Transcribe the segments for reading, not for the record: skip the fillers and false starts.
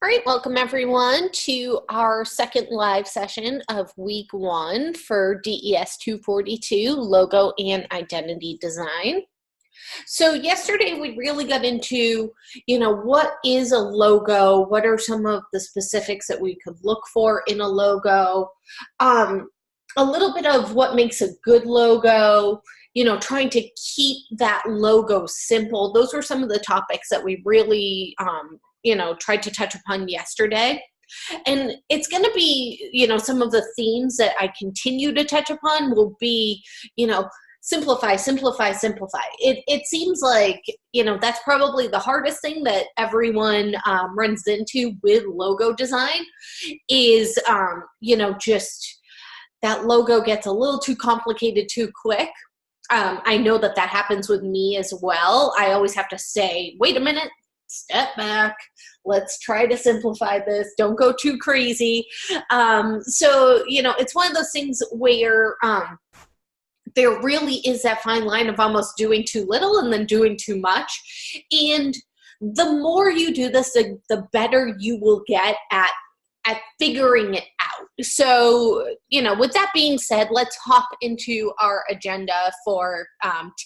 All right, welcome everyone to our second live session of week one for DES 242, Logo and Identity Design. So yesterday we really got into, what is a logo? What are some of the specifics that we could look for in a logo? A little bit of what makes a good logo, trying to keep that logo simple. Those were some of the topics that we really, tried to touch upon yesterday. And it's going to be, some of the themes that I continue to touch upon will be, simplify, simplify, simplify. It seems like, that's probably the hardest thing that everyone runs into with logo design is, just that logo gets a little too complicated too quick. I know that happens with me as well. I always have to say, wait a minute, step back, let's try to simplify this, don't go too crazy. So, it's one of those things where there really is that fine line of almost doing too little and then doing too much. And the more you do this, the better you will get at figuring it out. So, with that being said, let's hop into our agenda for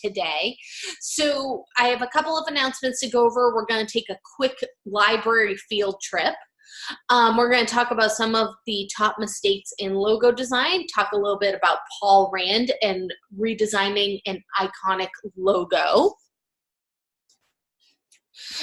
today. So I have a couple of announcements to go over. We're going to take a quick library field trip. We're going to talk about some of the top mistakes in logo design, talk a little bit about Paul Rand and redesigning an iconic logo.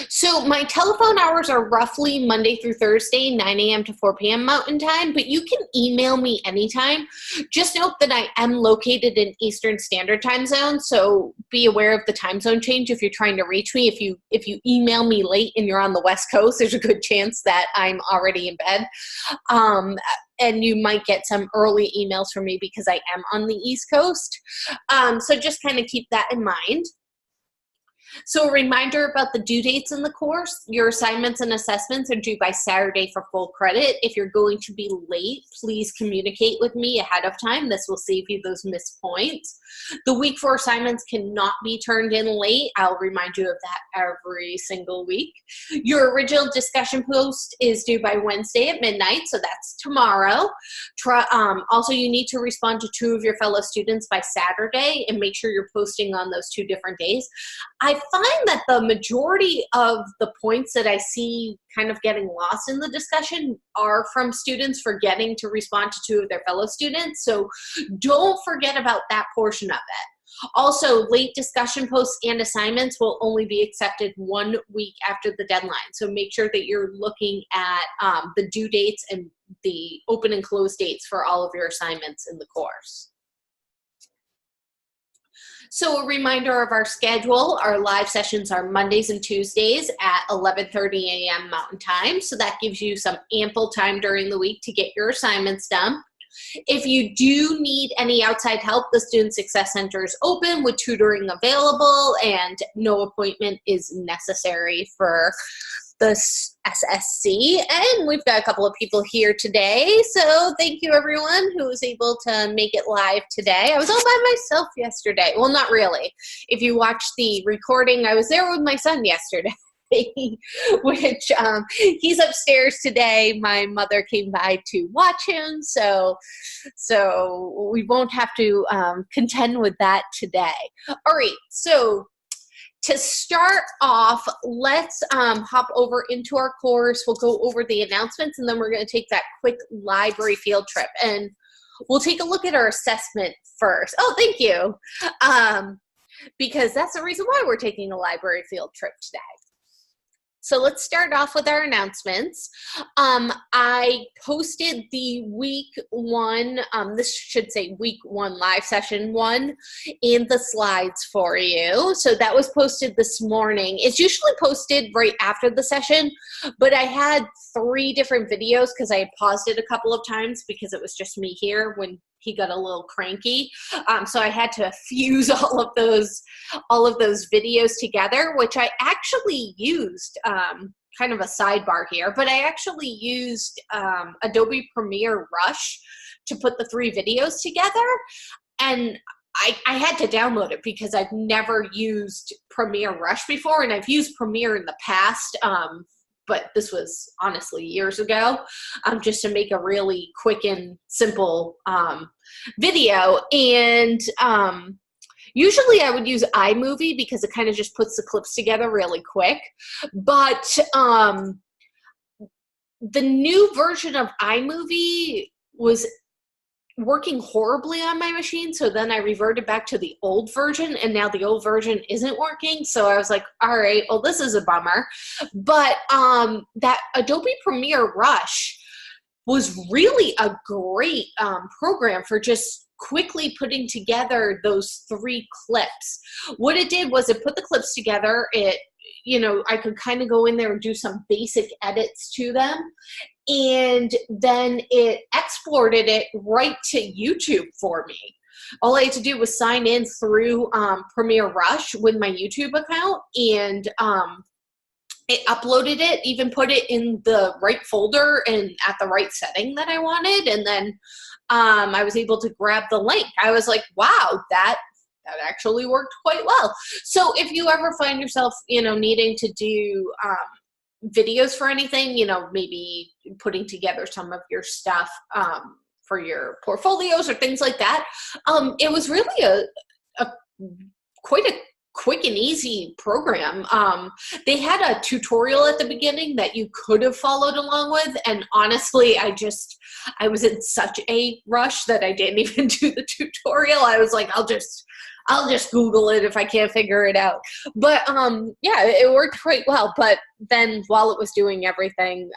So my telephone hours are roughly Monday through Thursday, 9 a.m. to 4 p.m. Mountain Time, but you can email me anytime. Just note that I am located in Eastern Standard Time Zone, so be aware of the time zone change if you're trying to reach me. If you email me late and you're on the West Coast, there's a good chance that I'm already in bed. And you might get some early emails from me because I am on the East Coast. So just kind of keep that in mind. So a reminder about the due dates in the course. Your assignments and assessments are due by Saturday for full credit. If you're going to be late, please communicate with me ahead of time. This will save you those missed points. The week 4 assignments cannot be turned in late. I'll remind you of that every single week. Your original discussion post is due by Wednesday at midnight, so that's tomorrow. Also, you need to respond to 2 of your fellow students by Saturday and make sure you're posting on those 2 different days. I find that the majority of the points that I see kind of getting lost in the discussion are from students forgetting to respond to 2 of their fellow students. So don't forget about that portion of it. Also, late discussion posts and assignments will only be accepted 1 week after the deadline. So make sure that you're looking at the due dates and the open and close dates for all of your assignments in the course. So a reminder of our schedule, our live sessions are Mondays and Tuesdays at 11:30 a.m. Mountain Time. So that gives you some ample time during the week to get your assignments done. If you do need any outside help, the Student Success Center is open with tutoring available and no appointment is necessary for the SSC. And we've got a couple of people here today. So thank you everyone who was able to make it live today. I was all by myself yesterday. Well, not really. If you watch the recording, I was there with my son yesterday. Which he's upstairs today. My mother came by to watch him, so we won't have to contend with that today. All right, so to start off, let's hop over into our course. We'll go over the announcements, and then we're going to take that quick library field trip, and we'll take a look at our assessment first. Oh, thank you, because that's the reason why we're taking a library field trip today. So let's start off with our announcements. I posted the week 1, this should say week 1 live session 1 in the slides for you. So that was posted this morning. It's usually posted right after the session, but I had 3 different videos because I had paused it a couple of times because it was just me here when he got a little cranky. So I had to fuse all of those videos together, which I actually used, kind of a sidebar here, but I actually used Adobe Premiere Rush to put the 3 videos together. And I had to download it because I've never used Premiere Rush before, and I've used Premiere in the past, but this was honestly years ago, just to make a really quick and simple video. And usually I would use iMovie because it kind of just puts the clips together really quick. But the new version of iMovie was working horribly on my machine, so then I reverted back to the old version, and now the old version isn't working. So I was like, all right, well, this is a bummer. But that Adobe Premiere Rush was really a great program for just quickly putting together those 3 clips. What it did was it put the clips together. It, you know, I could kind of go in there and do some basic edits to them. And then it exported it right to YouTube for me. All I had to do was sign in through Premiere Rush with my YouTube account, and it uploaded it, even put it in the right folder and at the right setting that I wanted. And then I was able to grab the link. I was like, wow, that actually worked quite well. So if you ever find yourself, you know, needing to do videos for anything, you know, maybe putting together some of your stuff for your portfolios or things like that, it was really a quite a quick and easy program. They had a tutorial at the beginning that you could have followed along with, and honestly, I was in such a rush that I didn't even do the tutorial. I was like, I'll just Google it if I can't figure it out. But yeah, it worked quite well. But then while it was doing everything,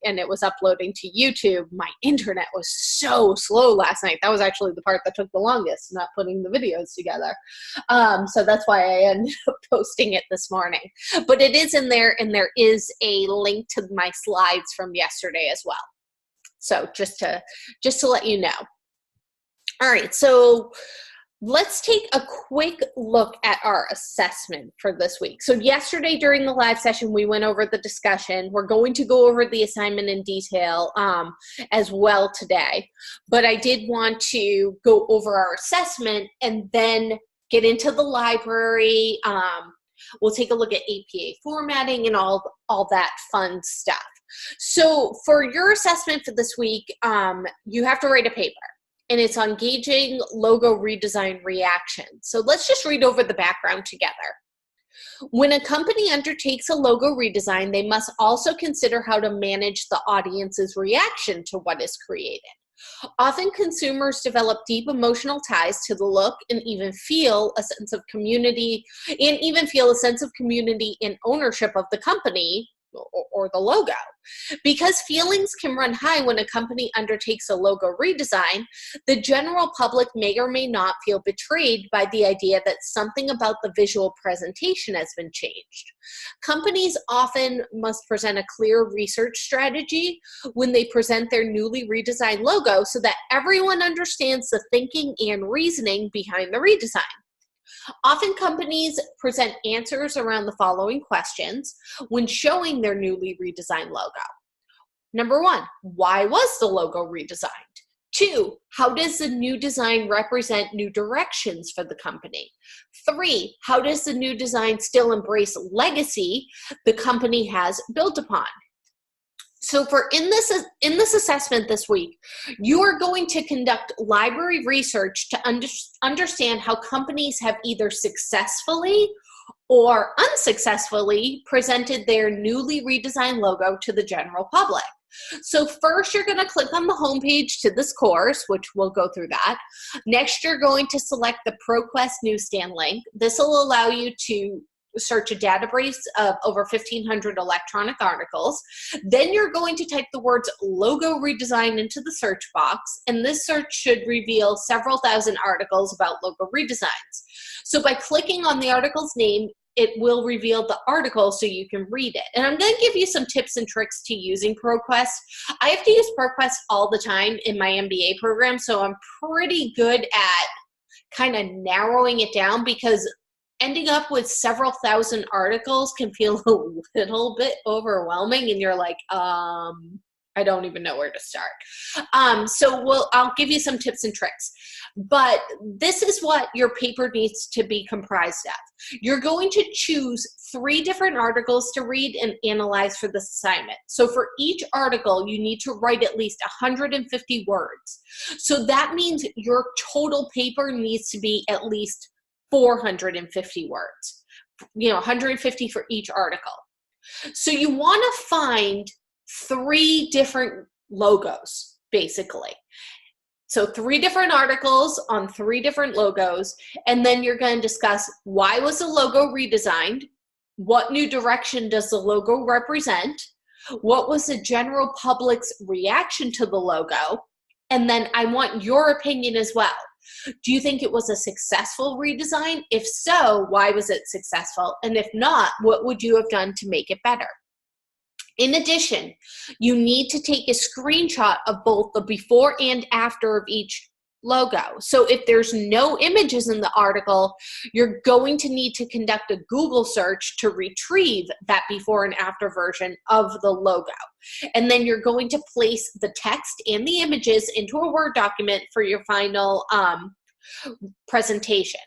and it was uploading to YouTube, my internet was so slow last night. That was actually the part that took the longest, not putting the videos together. So that's why I ended up posting it this morning. But it is in there, and there is a link to my slides from yesterday as well. So just to let you know. All right, so let's take a quick look at our assessment for this week. So yesterday during the live session, we went over the discussion. We're going to go over the assignment in detail as well today. But I did want to go over our assessment and then get into the library. We'll take a look at APA formatting and all that fun stuff. So for your assessment for this week, you have to write a paper. And it's on gauging logo redesign reaction. So let's just read over the background together. When a company undertakes a logo redesign, they must also consider how to manage the audience's reaction to what is created. Often consumers develop deep emotional ties to the look and even feel a sense of community and ownership of the company or the logo. Because feelings can run high when a company undertakes a logo redesign, the general public may or may not feel betrayed by the idea that something about the visual presentation has been changed. Companies often must present a clear research strategy when they present their newly redesigned logo so that everyone understands the thinking and reasoning behind the redesign. Often companies present answers around the following questions when showing their newly redesigned logo. Number 1, why was the logo redesigned? 2, how does the new design represent new directions for the company? 3, how does the new design still embrace legacy the company has built upon? So in this assessment this week, you are going to conduct library research to understand how companies have either successfully or unsuccessfully presented their newly redesigned logo to the general public. So first, you're going to click on the homepage to this course, which we'll go through that. Next, you're going to select the ProQuest newsstand link. This will allow you to search a database of over 1,500 electronic articles. Then you're going to type the words logo redesign into the search box, and this search should reveal several thousand articles about logo redesigns. So by clicking on the article's name, it will reveal the article so you can read it. And I'm going to give you some tips and tricks to using ProQuest. I have to use ProQuest all the time in my MBA program, so I'm pretty good at kind of narrowing it down, because ending up with several thousand articles can feel a little bit overwhelming, and you're like, I don't even know where to start. So I'll give you some tips and tricks. But this is what your paper needs to be comprised of. You're going to choose 3 different articles to read and analyze for this assignment. So for each article, you need to write at least 150 words. So that means your total paper needs to be at least 450 words. 150 for each article. So you want to find 3 different logos, basically. So 3 different articles on 3 different logos, and then you're going to discuss why was the logo redesigned, what new direction does the logo represent, what was the general public's reaction to the logo, and then I want your opinion as well. Do you think it was a successful redesign? If so, why was it successful? And if not, what would you have done to make it better? In addition, you need to take a screenshot of both the before and after of each logo. So if there's no images in the article, you're going to need to conduct a Google search to retrieve that before and after version of the logo. And then you're going to place the text and the images into a Word document for your final presentation.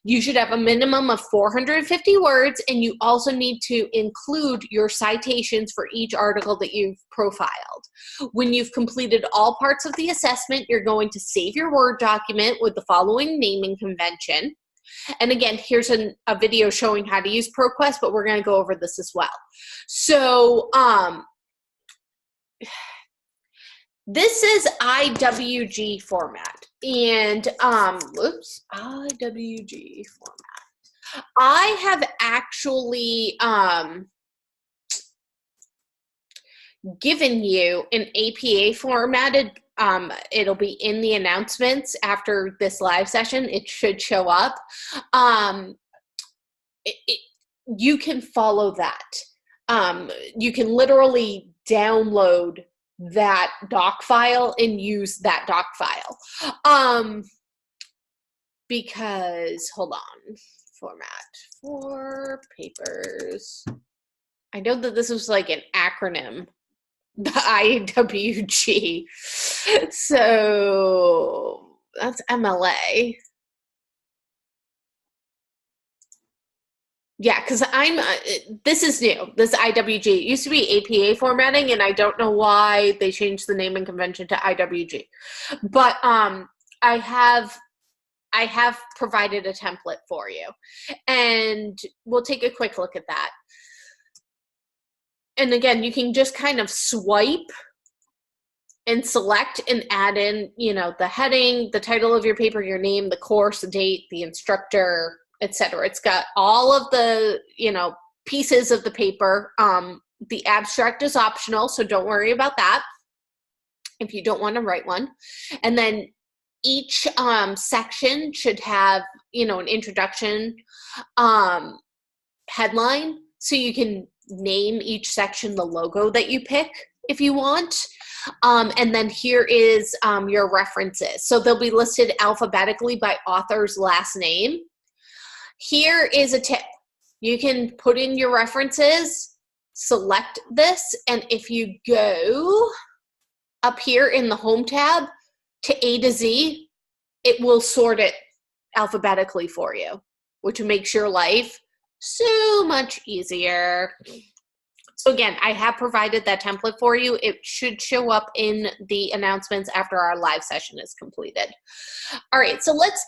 You should have a minimum of 450 words, and you also need to include your citations for each article that you've profiled. When you've completed all parts of the assessment, you're going to save your Word document with the following naming convention. And again, here's a video showing how to use ProQuest, but we're going to go over this as well. So this is IWG format. And, IWG format. I have actually given you an APA formatted, it'll be in the announcements after this live session. It should show up. You can follow that. You can literally download that doc file and use that doc file. Because, hold on, format for papers. I know that this was like an acronym, the IWG. So that's MLA. Yeah, because this is new, this IWG. It used to be APA formatting, and I don't know why they changed the naming convention to IWG. But I have provided a template for you, and we'll take a quick look at that. And again, you can just kind of swipe and select and add in, the heading, the title of your paper, your name, the course, the date, the instructor, etc. It's got all of the, pieces of the paper. The abstract is optional, so don't worry about that if you don't want to write one. And then each section should have, an introduction headline, so you can name each section the logo that you pick if you want. And then here is your references. So they'll be listed alphabetically by author's last name. Here is a tip. You can put in your references, select this, and if you go up here in the Home tab to A to Z, it will sort it alphabetically for you, which makes your life so much easier. So again, I have provided that template for you. It should show up in the announcements after our live session is completed. All right, so let's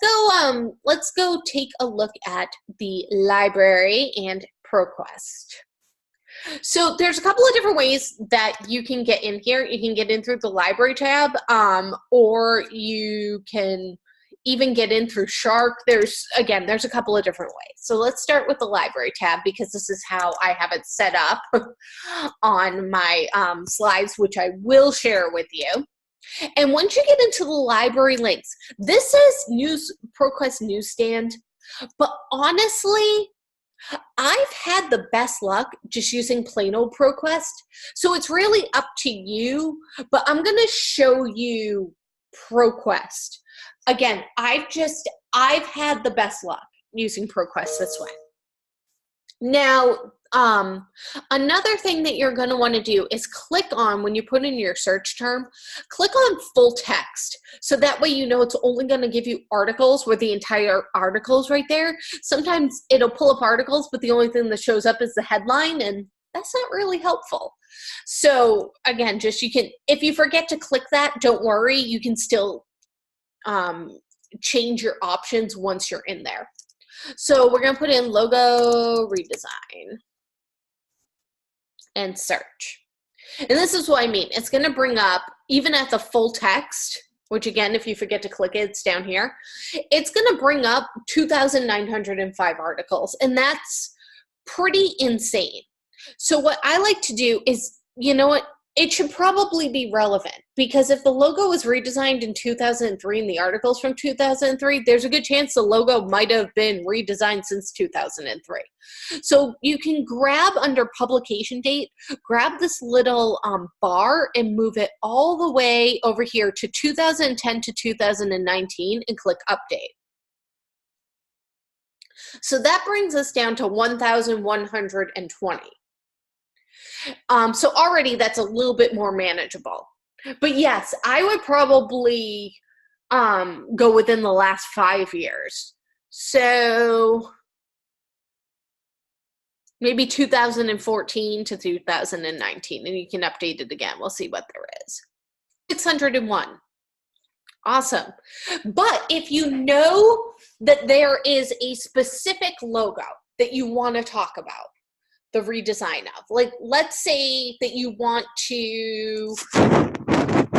go take a look at the library and ProQuest. So there's a couple of different ways that you can get in here. You can get in through the library tab, or you can even get in through Shark. There's a couple of different ways. So let's start with the library tab, because this is how I have it set up on my slides, which I will share with you. And once you get into the library links, this is ProQuest Newsstand, but honestly, I've had the best luck just using plain old ProQuest. So it's really up to you, but I'm going to show you ProQuest. Again, I've had the best luck using ProQuest this way. Now, Another thing that you're going to want to do is click on, when you put in your search term, click on full text. So that way you know it's only going to give you articles where the entire article is right there. Sometimes it'll pull up articles, but the only thing that shows up is the headline, and that's not really helpful. So again, just if you forget to click that, don't worry, you can still change your options once you're in there. So we're going to put in logo redesign and search. And this is what I mean. It's going to bring up, even at the full text, which again, if you forget to click it, it's down here. It's going to bring up 2,905 articles, and that's pretty insane. So what I like to do is, you know what, it should probably be relevant, because if the logo was redesigned in 2003 and the articles from 2003, there's a good chance the logo might have been redesigned since 2003. So you can grab under publication date, grab this little bar and move it all the way over here to 2010 to 2019 and click update. So that brings us down to 1,120. So already that's a little bit more manageable. But yes, I would probably go within the last 5 years. So maybe 2014 to 2019, and you can update it again. We'll see what there is. 601. Awesome. But if you know that there is a specific logo that you want to talk about, the redesign of, like, let's say that you want to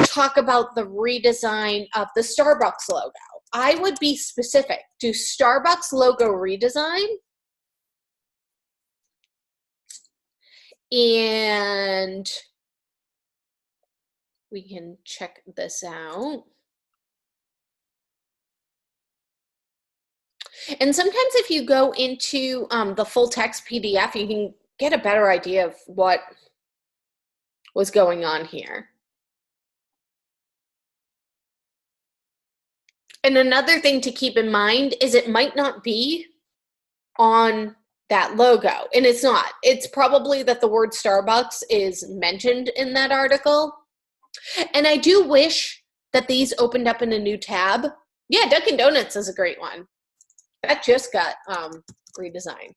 talk about the redesign of the Starbucks logo, I would be specific. Do Starbucks logo redesign, and we can check this out. And sometimes if you go into the full text PDF, you can get a better idea of what was going on here. And another thing to keep in mind is it might not be on that logo, and it's not. It's probably that the word Starbucks is mentioned in that article. And I do wish that these opened up in a new tab. Yeah, Dunkin' Donuts is a great one. That just got redesigned.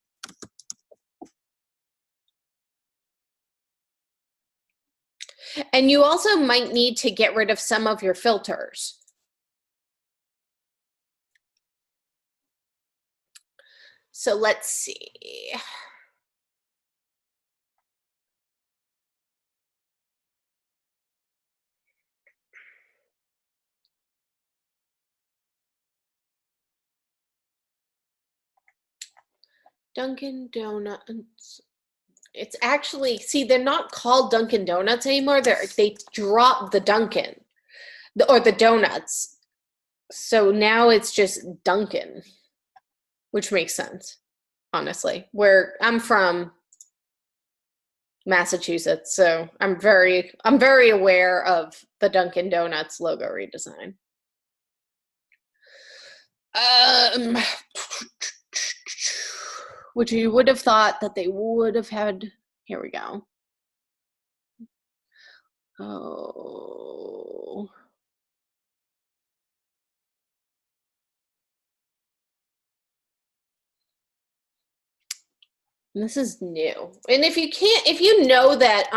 And you also might need to get rid of some of your filters. So let's see. Dunkin' Donuts. It's actually, see, they're not called Dunkin' Donuts anymore. They dropped the Dunkin' or the donuts. So now it's just Dunkin', which makes sense, honestly. Where I'm from, Massachusetts, so I'm very aware of the Dunkin' Donuts logo redesign. Which you would have thought that they would have had. Here we go. Oh. This is new. And if you know that,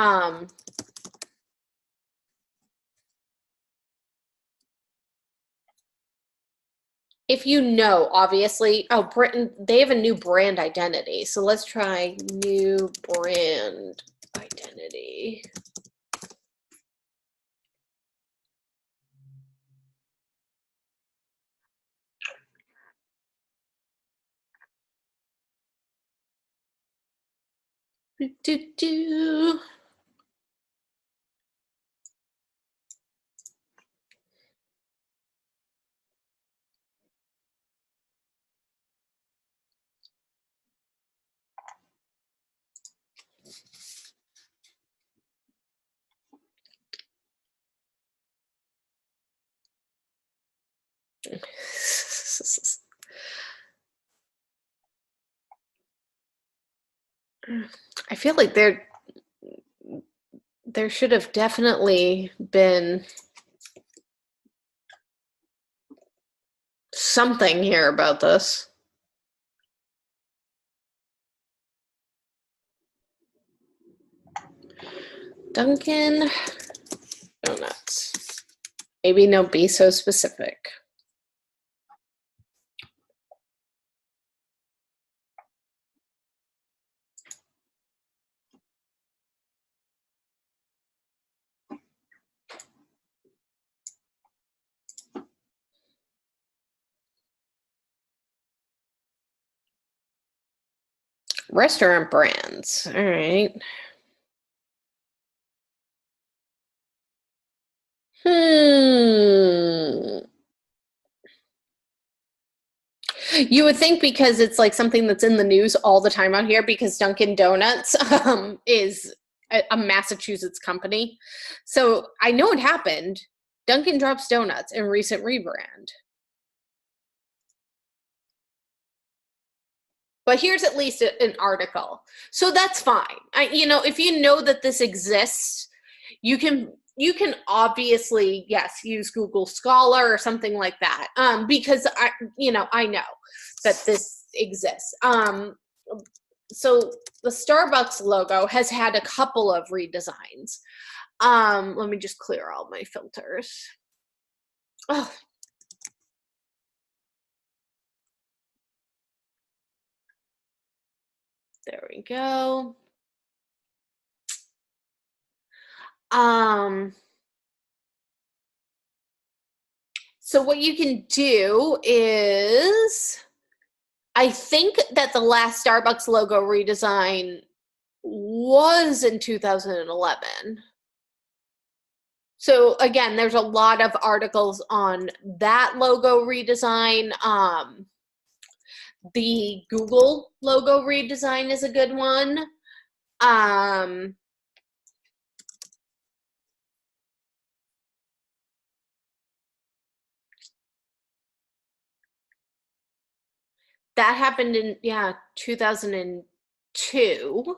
if you know, obviously, oh, Britain, they have a new brand identity. So let's try new brand identity. Do. I feel like there should have definitely been something here about this. Dunkin' Donuts. Maybe no, be so specific. Restaurant brands. All right. You would think because it's like something that's in the news all the time out here, because Dunkin' Donuts is a Massachusetts company. So I know it happened. Dunkin' drops donuts in recent rebrand. But here's at least an article. So that's fine. If you know that this exists, you can obviously, yes, use Google Scholar or something like that, because I know that this exists. So the Starbucks logo has had a couple of redesigns. Let me just clear all my filters. Oh. There we go. So what you can do is, I think that the last Starbucks logo redesign was in 2011. So again, there's a lot of articles on that logo redesign. The Google logo redesign is a good one. That happened in 2002.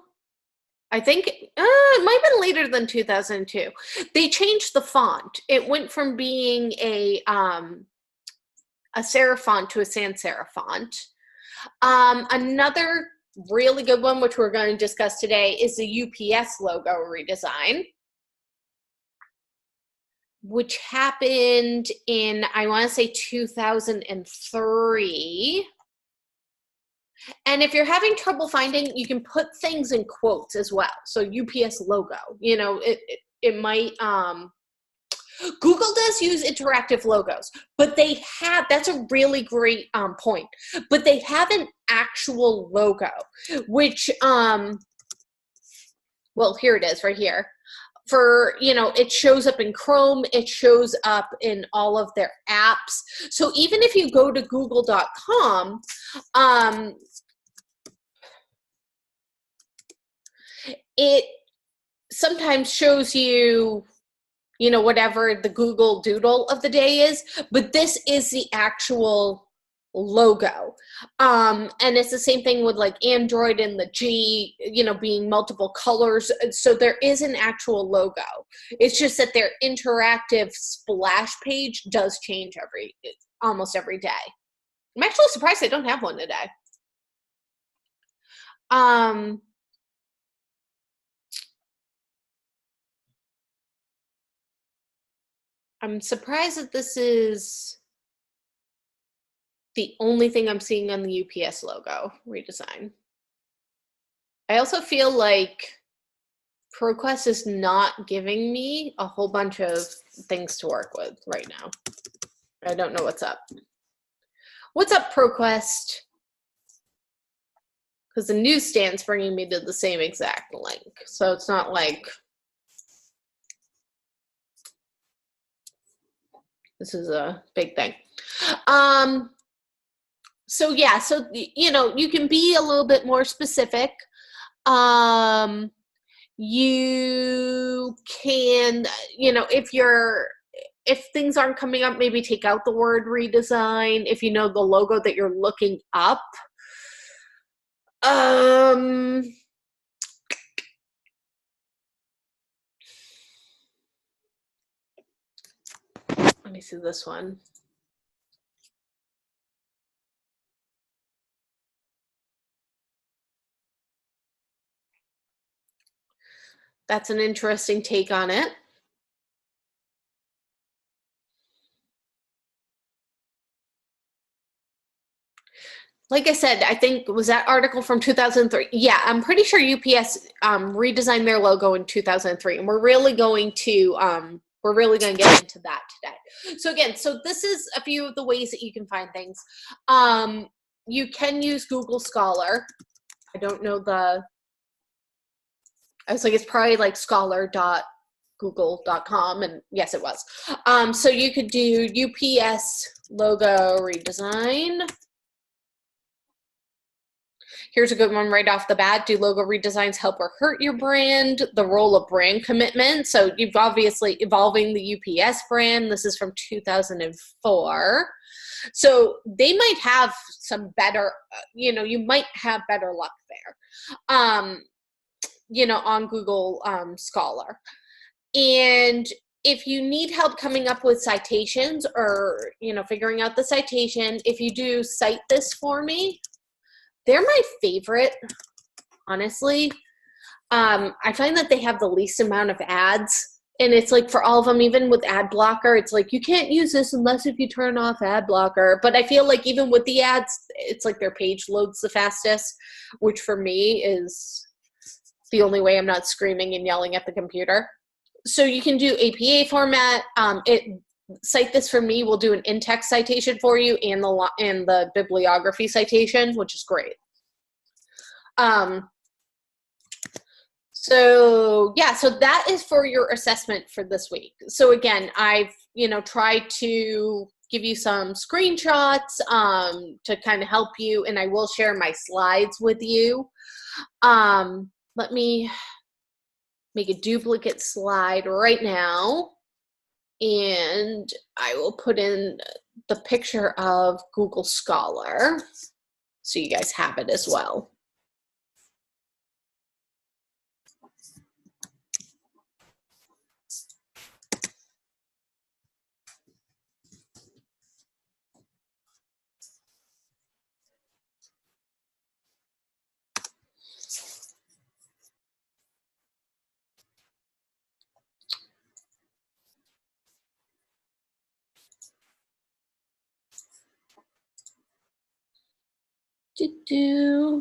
I think it might have been later than 2002. They changed the font. It went from being a serif font to a sans serif font. Another really good one, which we're going to discuss today, is the UPS logo redesign, which happened in, I want to say, 2003. And if you're having trouble finding, you can put things in quotes as well. So UPS logo, it might, Google does use interactive logos, but that's a really great point, but they have an actual logo, which, well, here it is right here. It shows up in Chrome, it shows up in all of their apps. So even if you go to google.com, it sometimes shows you, whatever the Google Doodle of the day is, but this is the actual logo. And it's the same thing with like Android and the G, being multiple colors. So there is an actual logo. It's just that their interactive splash page does change almost every day. I'm actually surprised they don't have one today. I'm surprised that this is the only thing I'm seeing on the UPS logo redesign. I also feel like ProQuest is not giving me a whole bunch of things to work with right now. I don't know what's up. What's up, ProQuest? Because the newsstand's bringing me to the same exact link. So it's not like this is a big thing. So yeah, so you can be a little bit more specific. You can, if things aren't coming up, maybe take out the word redesign. If you know the logo that you're looking up, me see this one. That's an interesting take on it. Like I said, I think, was that article from 2003? Yeah, I'm pretty sure UPS redesigned their logo in 2003, and we're really going to get into that today. So again, so this is a few of the ways that you can find things. You can use Google Scholar. I don't know I was like, it's probably like scholar.google.com, and yes, it was. So you could do UPS logo redesign. Here's a good one right off the bat. Do logo redesigns help or hurt your brand? The role of brand commitment. So you've obviously evolving the UPS brand. This is from 2004. So they might have some better, you might have better luck there, on Google Scholar. And if you need help coming up with citations or, figuring out the citation, if you do Cite This For Me, they're my favorite, honestly. I find that they have the least amount of ads, and it's like for all of them, even with ad blocker, it's like you can't use this unless if you turn off ad blocker. But I feel like even with the ads, it's like their page loads the fastest, which for me is the only way I'm not screaming and yelling at the computer. So you can do APA format. Cite This For Me will do an in-text citation for you and the bibliography citation, which is great. So that is for your assessment for this week. So again, I've tried to give you some screenshots to kind of help you, and I will share my slides with you. Let me make a duplicate slide right now. And I will put in the picture of Google Scholar so you guys have it as well.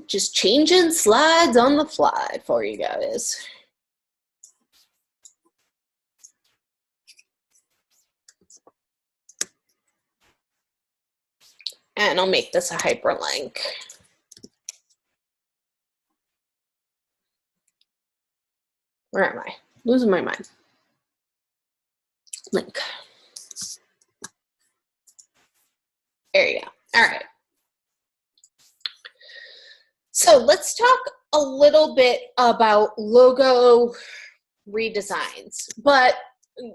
Just changing slides on the fly for you guys. And I'll make this a hyperlink. Where am I? Losing my mind. Link. There you go. All right. So let's talk a little bit about logo redesigns, but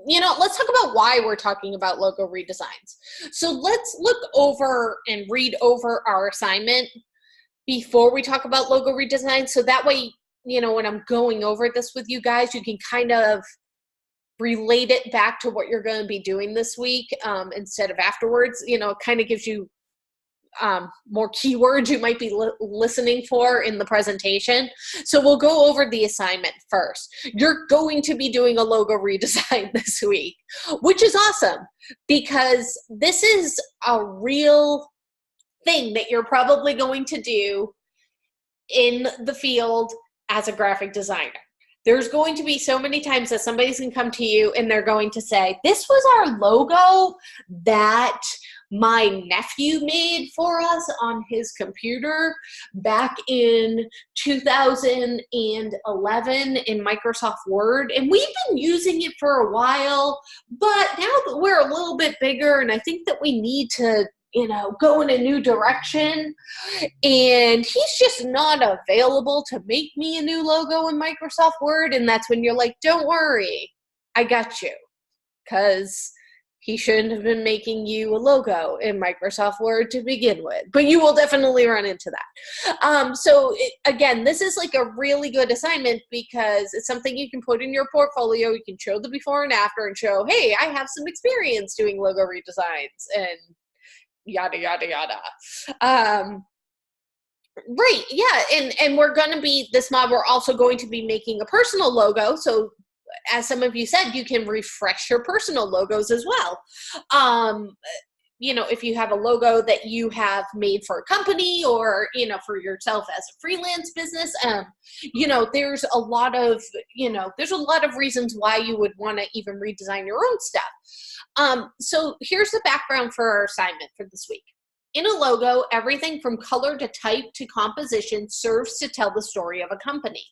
let's talk about why we're talking about logo redesigns. So let's look over and read over our assignment before we talk about logo redesign. So that way, when I'm going over this with you guys, you can kind of relate it back to what you're going to be doing this week instead of afterwards. It kind of gives you more keywords you might be listening for in the presentation. So we'll go over the assignment first. You're going to be doing a logo redesign this week, which is awesome because this is a real thing that you're probably going to do in the field as a graphic designer. There's going to be so many times that somebody's going to come to you and they're going to say, this was our logo that my nephew made for us on his computer back in 2011 in Microsoft Word. And we've been using it for a while, but now that we're a little bit bigger and I think that we need to go in a new direction. And he's just not available to make me a new logo in Microsoft Word. And that's when you're like, don't worry, I got you. Because He shouldn't have been making you a logo in Microsoft Word to begin with, but you will definitely run into that. Again, this is like a really good assignment because it's something you can put in your portfolio. You can show the before and after and show, hey, I have some experience doing logo redesigns and yada, yada, yada. Right, yeah, and we're going to be, this mod, we're also going to be making a personal logo, so as some of you said, you can refresh your personal logos as well. If you have a logo that you have made for a company or, for yourself as a freelance business, there's a lot of reasons why you would want to even redesign your own stuff. So here's the background for our assignment for this week. In a logo, everything from color to type to composition serves to tell the story of a company.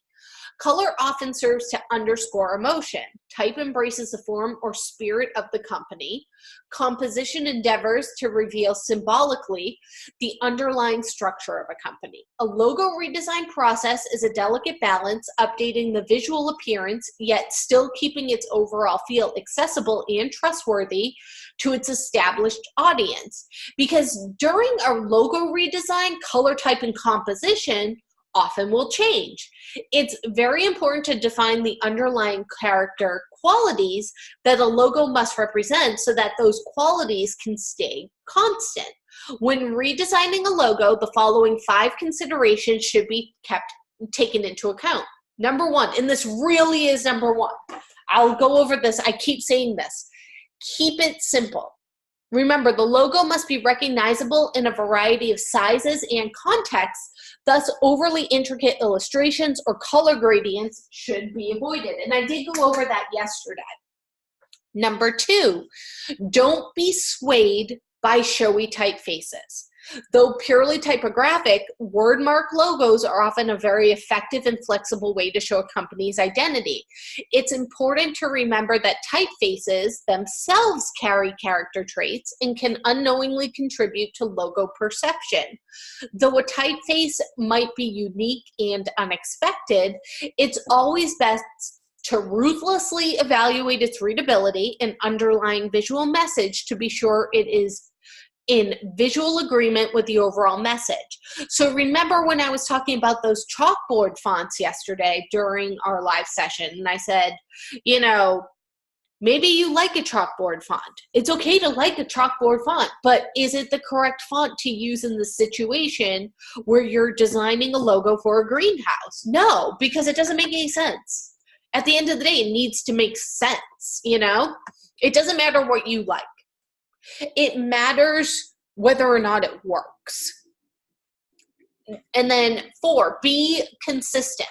Color often serves to underscore emotion. Type embraces the form or spirit of the company. Composition endeavors to reveal symbolically the underlying structure of a company. A logo redesign process is a delicate balance, updating the visual appearance, yet still keeping its overall feel accessible and trustworthy to its established audience. Because during a logo redesign, color, type, and composition often will change. It's very important to define the underlying character qualities that a logo must represent so that those qualities can stay constant. When redesigning a logo, the following 5 considerations should be taken into account. Number 1, and this really is number 1. I'll go over this. I keep saying this. Keep it simple. Remember, the logo must be recognizable in a variety of sizes and contexts, thus overly intricate illustrations or color gradients should be avoided. And I did go over that yesterday. Number 2, don't be swayed by showy typefaces. Though purely typographic, word-mark logos are often a very effective and flexible way to show a company's identity. It's important to remember that typefaces themselves carry character traits and can unknowingly contribute to logo perception. Though a typeface might be unique and unexpected, it's always best to ruthlessly evaluate its readability and underlying visual message to be sure it is in visual agreement with the overall message. So remember when I was talking about those chalkboard fonts yesterday during our live session, and I said, maybe you like a chalkboard font. It's okay to like a chalkboard font, but is it the correct font to use in the situation where you're designing a logo for a greenhouse? No, because it doesn't make any sense. At the end of the day, it needs to make sense, It doesn't matter what you like. It matters whether or not it works. And then 4, be consistent.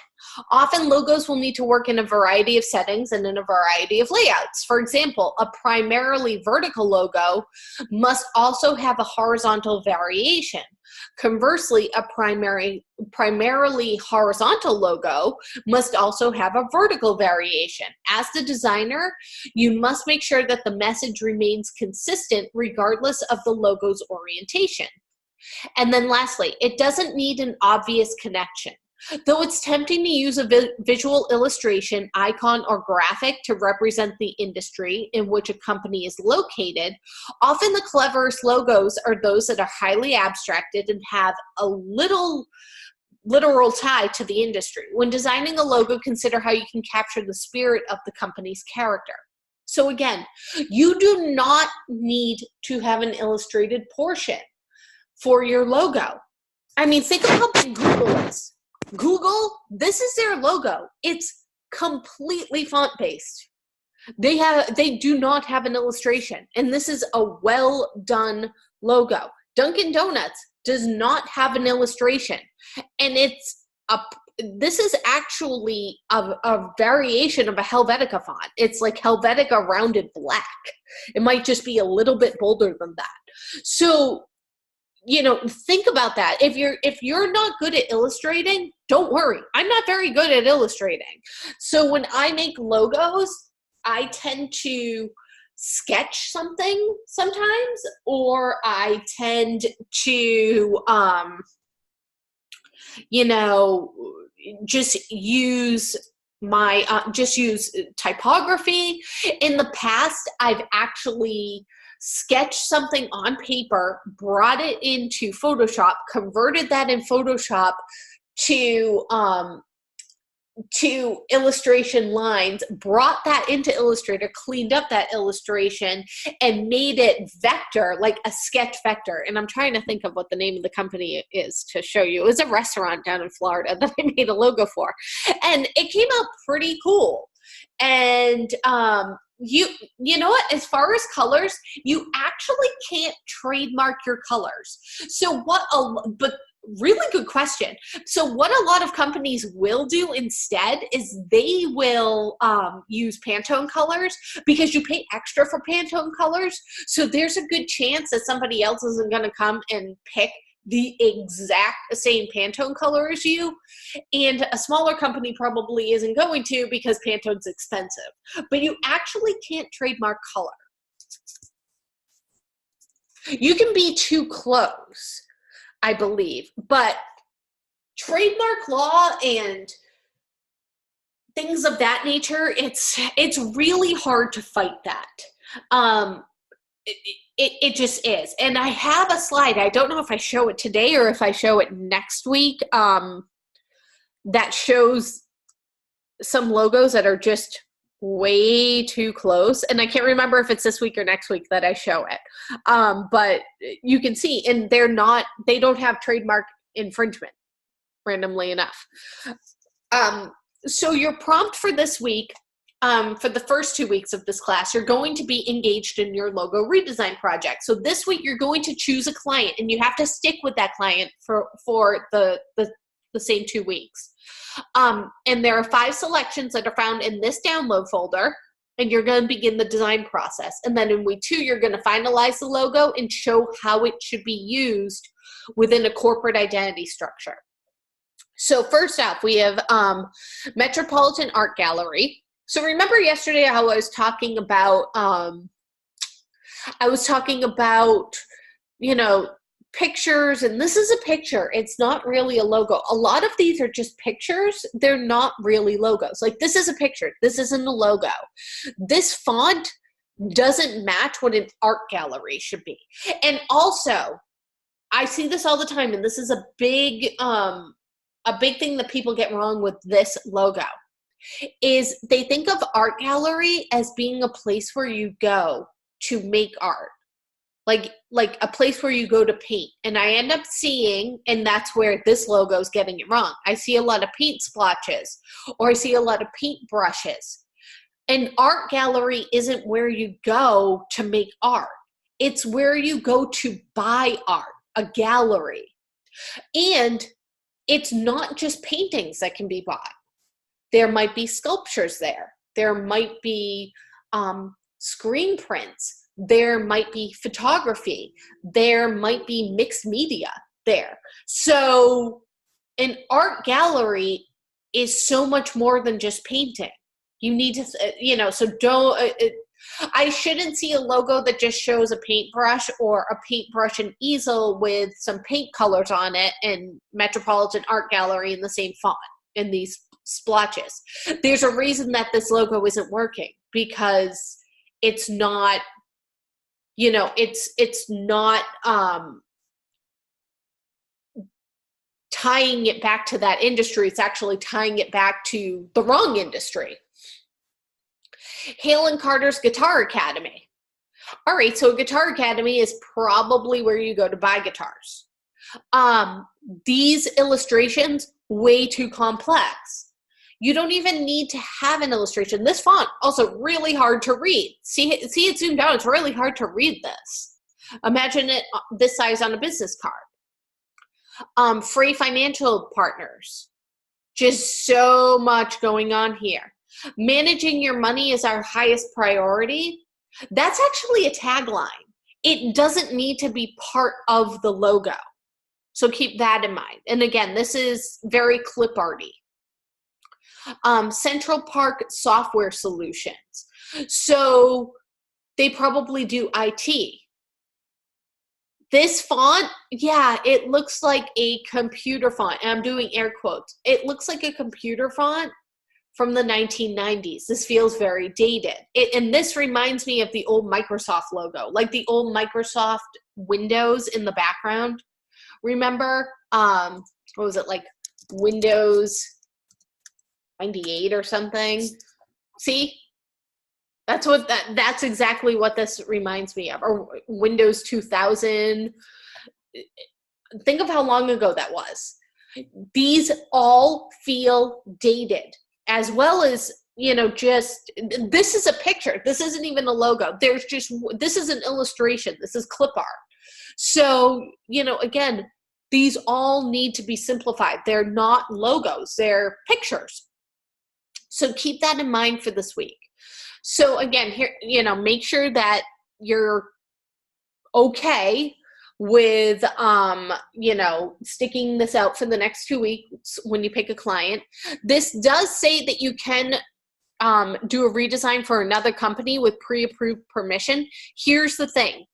Often logos will need to work in a variety of settings and in a variety of layouts. For example, a primarily vertical logo must also have a horizontal variation. Conversely, a primarily horizontal logo must also have a vertical variation. As the designer, you must make sure that the message remains consistent regardless of the logo's orientation. And then lastly, it doesn't need an obvious connection. Though it's tempting to use a visual illustration, icon, or graphic to represent the industry in which a company is located, often the cleverest logos are those that are highly abstracted and have a little literal tie to the industry. When designing a logo, consider how you can capture the spirit of the company's character. So again, you do not need to have an illustrated portion for your logo. I mean, think of how big Google is. Google, this is their logo. It's completely font-based. They do not have an illustration, and this is a well-done logo. Dunkin' Donuts does not have an illustration, and this is actually a variation of a Helvetica font. It's like Helvetica rounded black. It might just be a little bit bolder than that. So, think about that. If you're not good at illustrating, don't worry. I'm not very good at illustrating. So when I make logos, I tend to sketch something sometimes, or I tend to, just use just use typography. In the past, I've actually sketched something on paper, brought it into Photoshop, converted that in Photoshop to illustration lines, brought that into Illustrator, cleaned up that illustration, and made it vector, like a sketch vector. And I'm trying to think of what the name of the company is to show you. It was a restaurant down in Florida that I made a logo for. And it came out pretty cool. And you know what, as far as colors, you actually can't trademark your colors. So but really good question. So what a lot of companies will do instead is they will use Pantone colors, because you pay extra for Pantone colors. So there's a good chance that somebody else isn't going to come and pick the exact same Pantone color as you. And a smaller company probably isn't going to, because Pantone's expensive. But you actually can't trademark color. You can be too close, I believe, but trademark law and things of that nature, it's really hard to fight that. It just is. And I have a slide. I don't know if I show it today or if I show it next week, that shows some logos that are just way too close. And I can't remember if it's this week or next week that I show it. But you can see, and they don't have trademark infringement, randomly enough. So your prompt for this week, for the first 2 weeks of this class, you're going to be engaged in your logo redesign project. So this week you're going to choose a client, and you have to stick with that client for the same 2 weeks. And there are 5 selections that are found in this download folder, and you're going to begin the design process. And then in week 2, you're going to finalize the logo and show how it should be used within a corporate identity structure. So first off, we have Metropolitan Art Gallery. So remember yesterday how I was talking about, pictures, and this is a picture. It's not really a logo. A lot of these are just pictures. They're not really logos. Like, this is a picture. This isn't a logo. This font doesn't match what an art gallery should be. And also, I see this all the time, and this is a big thing that people get wrong with this logo, is they think of art gallery as being a place where you go to make art. Like a place where you go to paint. And I end up seeing, and that's where this logo is getting it wrong. I see a lot of paint splotches, or I see a lot of paint brushes. An art gallery isn't where you go to make art. It's where you go to buy art, a gallery. And it's not just paintings that can be bought. There might be sculptures there. There might be screen prints. There might be photography. There might be mixed media there. So an art gallery is so much more than just painting. You need to, so don't, I shouldn't see a logo that just shows a paintbrush or a paintbrush and easel with some paint colors on it and Metropolitan Art Gallery in the same font in these splotches. There's a reason that this logo isn't working, because it's not, it's not tying it back to that industry. It's actually tying it back to the wrong industry. Hale & Carter's Guitar Academy. All right, so a guitar academy is probably where you go to buy guitars. These illustrations, way too complex. You don't even need to have an illustration. This font, also really hard to read. See it zoomed out. It's really hard to read this. Imagine it this size on a business card. Free financial partners. Just so much going on here. Managing your money is our highest priority. That's actually a tagline. It doesn't need to be part of the logo. So keep that in mind. And again, this is very clip arty. Central Park Software Solutions. So they probably do IT. This font, yeah, it looks like a computer font. And I'm doing air quotes. It looks like a computer font from the 1990s. This feels very dated. And this reminds me of the old Microsoft logo, like the old Microsoft Windows in the background. Remember, what was it, like Windows 98 or something? See? That's exactly what this reminds me of. Or Windows 2000. Think of how long ago that was. These all feel dated, as well as, just, this is a picture. This isn't even a logo. This is an illustration. This is clip art. So, again, these all need to be simplified. They're not logos. They're pictures. So keep that in mind for this week. So again, here, make sure that you're okay with, sticking this out for the next 2 weeks when you pick a client. This does say that you can do a redesign for another company with pre-approved permission. Here's the thing.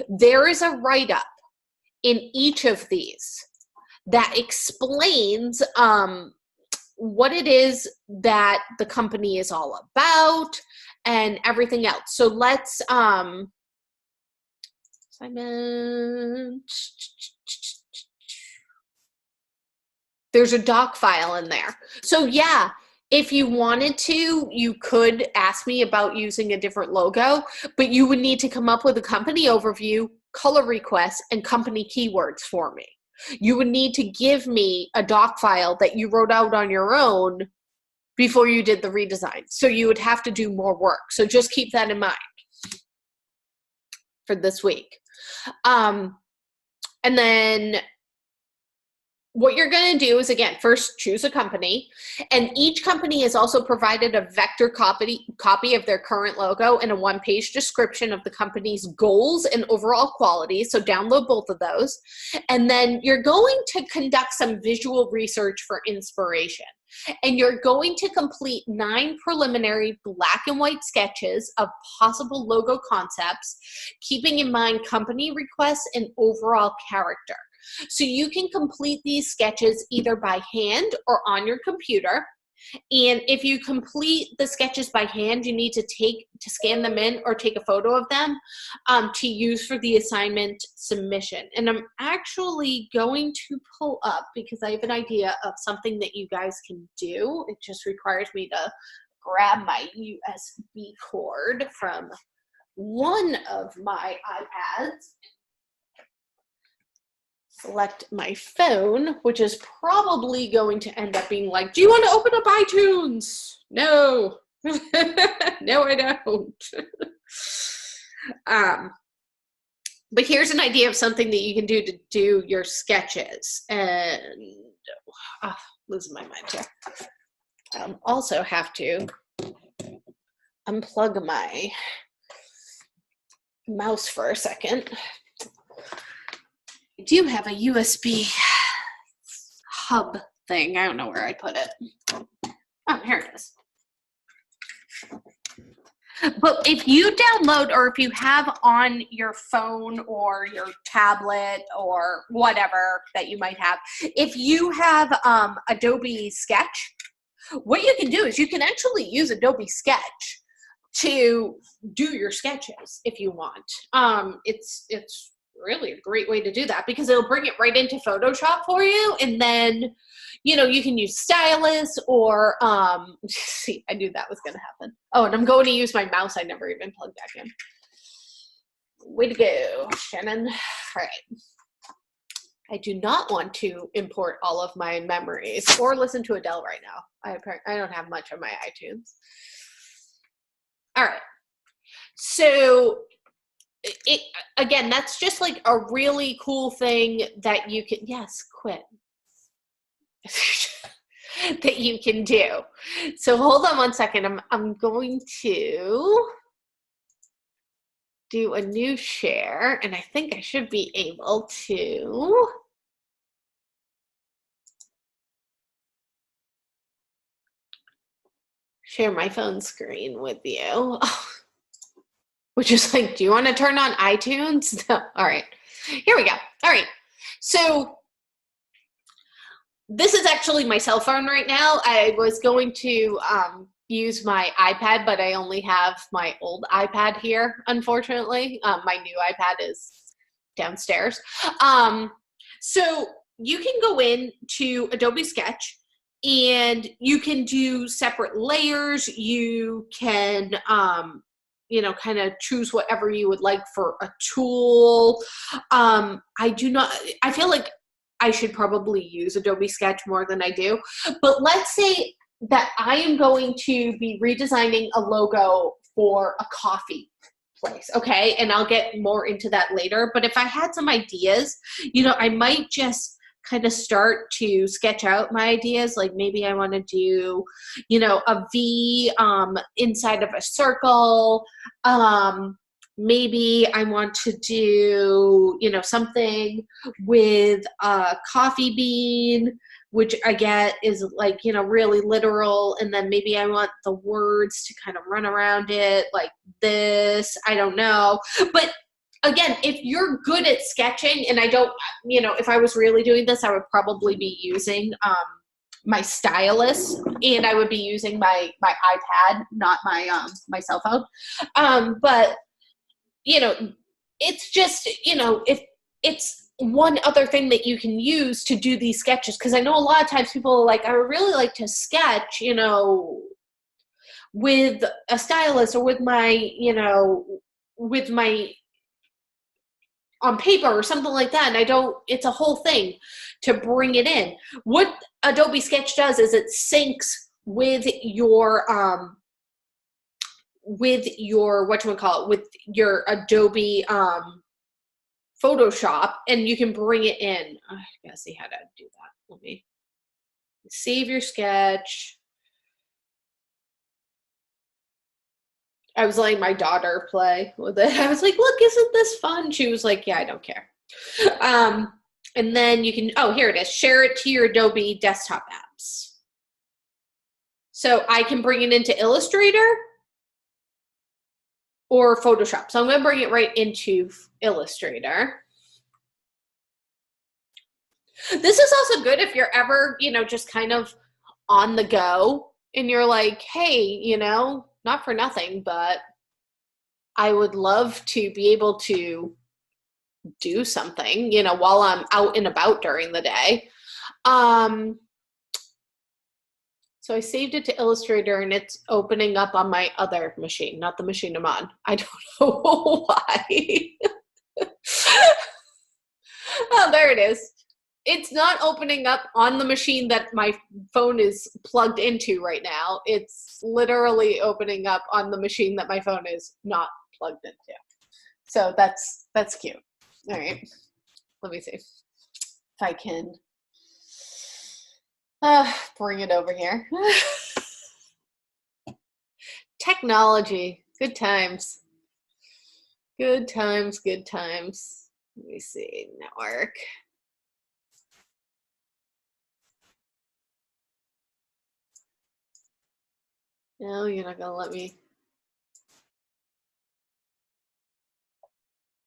There is a write-up in each of these that explains what it is that the company is all about and everything else. So let's, Simon, there's a doc file in there. So yeah, if you wanted to, you could ask me about using a different logo, but you would need to come up with a company overview, color requests, and company keywords for me. You would need to give me a doc file that you wrote out on your own before you did the redesign. So you would have to do more work. So just keep that in mind for this week. And then what you're going to do is, again, first choose a company, and each company is also provided a vector copy of their current logo and a one-page description of the company's goals and overall quality. So download both of those. And then you're going to conduct some visual research for inspiration. And you're going to complete 9 preliminary black and white sketches of possible logo concepts, keeping in mind company requests and overall character. So you can complete these sketches either by hand or on your computer. And if you complete the sketches by hand, you need to scan them in or take a photo of them to use for the assignment submission. And I'm actually going to pull up, because I have an idea of something that you guys can do. It just requires me to grab my USB cord from one of my iPads, select my phone, which is probably going to end up being like, do you want to open up iTunes? No. No, I don't. But here's an idea of something that you can do to do your sketches. And losing my mind here. Also have to unplug my mouse for a second. I do have a USB hub thing. I don't know where I put it. Oh, here it is. But if you download, or if you have on your phone or your tablet or whatever that you might have, if you have Adobe Sketch, what you can do is you can actually use Adobe Sketch to do your sketches if you want. It's really a great way to do that, because it'll bring it right into Photoshop for you, and then you can use stylus or see, I knew that was going to happen. Oh, and I'm going to use my mouse I never even plugged back in. Way to go, Shannon. All right. I do not want to import all of my memories or listen to Adele right now. I don't have much on my iTunes. All right. So again, that's just like a really cool thing that you can, yes, quit. That you can do. So hold on one second. I'm going to do a new share, and I think I should be able to share my phone screen with you. Which is like, do you want to turn on iTunes? No. All right, here we go. All right, so this is actually my cell phone right now. I was going to use my iPad, but I only have my old iPad here, unfortunately. My new iPad is downstairs. So you can go in to Adobe Sketch and you can do separate layers. You can, you know, kind of choose whatever you would like for a tool. I feel like I should probably use Adobe Sketch more than I do. But let's say that I am going to be redesigning a logo for a coffee place, okay? And I'll get more into that later. But if I had some ideas, you know, I might just kind of start to sketch out my ideas. Like maybe I want to do, you know, a V inside of a circle. Maybe I want to do, you know, something with a coffee bean, which I get is like, you know, really literal. And then maybe I want the words to kind of run around it like this. I don't know. But again, if you're good at sketching, and I don't, you know, if I was really doing this, I would probably be using my stylus, and I would be using my iPad, not my cell phone. But you know, it's just, you know, if it's one other thing that you can use to do these sketches, because I know a lot of times people are like, I would really like to sketch, you know, with a stylus or with my, you know, with my on paper or something like that, and I don't, it's a whole thing to bring it in. What Adobe Sketch does is it syncs with your whatchamacallit, with your Adobe Photoshop, and you can bring it in. I gotta see how to do that. Let me save your sketch. I was letting my daughter play with it. I was like, look, isn't this fun? She was like, yeah, I don't care. And then you can, oh, here it is. Share it to your Adobe desktop apps. So I can bring it into Illustrator or Photoshop. So I'm going to bring it right into Illustrator. This is also good if you're ever, you know, just kind of on the go and you're like, hey, you know, not for nothing, but I would love to be able to do something, you know, while I'm out and about during the day. So I saved it to Illustrator and it's opening up on my other machine, not the machine I'm on. I don't know why. Oh, there it is. It's not opening up on the machine that my phone is plugged into right now. It's literally opening up on the machine that my phone is not plugged into. So that's cute. All right. Let me see if I can bring it over here. Technology. Good times. Good times, good times. Let me see. Network. No, you're not going to let me.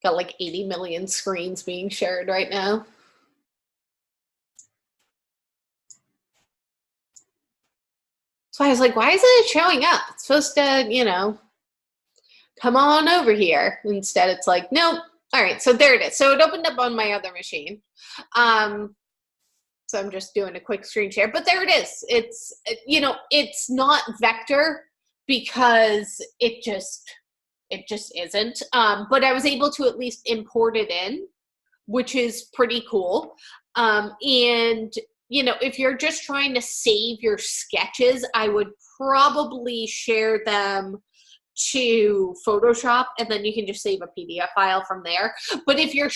Got like 80 million screens being shared right now. So I was like, why isn't it showing up? It's supposed to, you know, come on over here. Instead, it's like, nope. All right, so there it is. So it opened up on my other machine. So I'm just doing a quick screen share, but there it is. It's, you know, it's not vector because it just isn't. But I was able to at least import it in, which is pretty cool. And, you know, if you're just trying to save your sketches, I would probably share them to Photoshop, and then you can just save a PDF file from there. But if you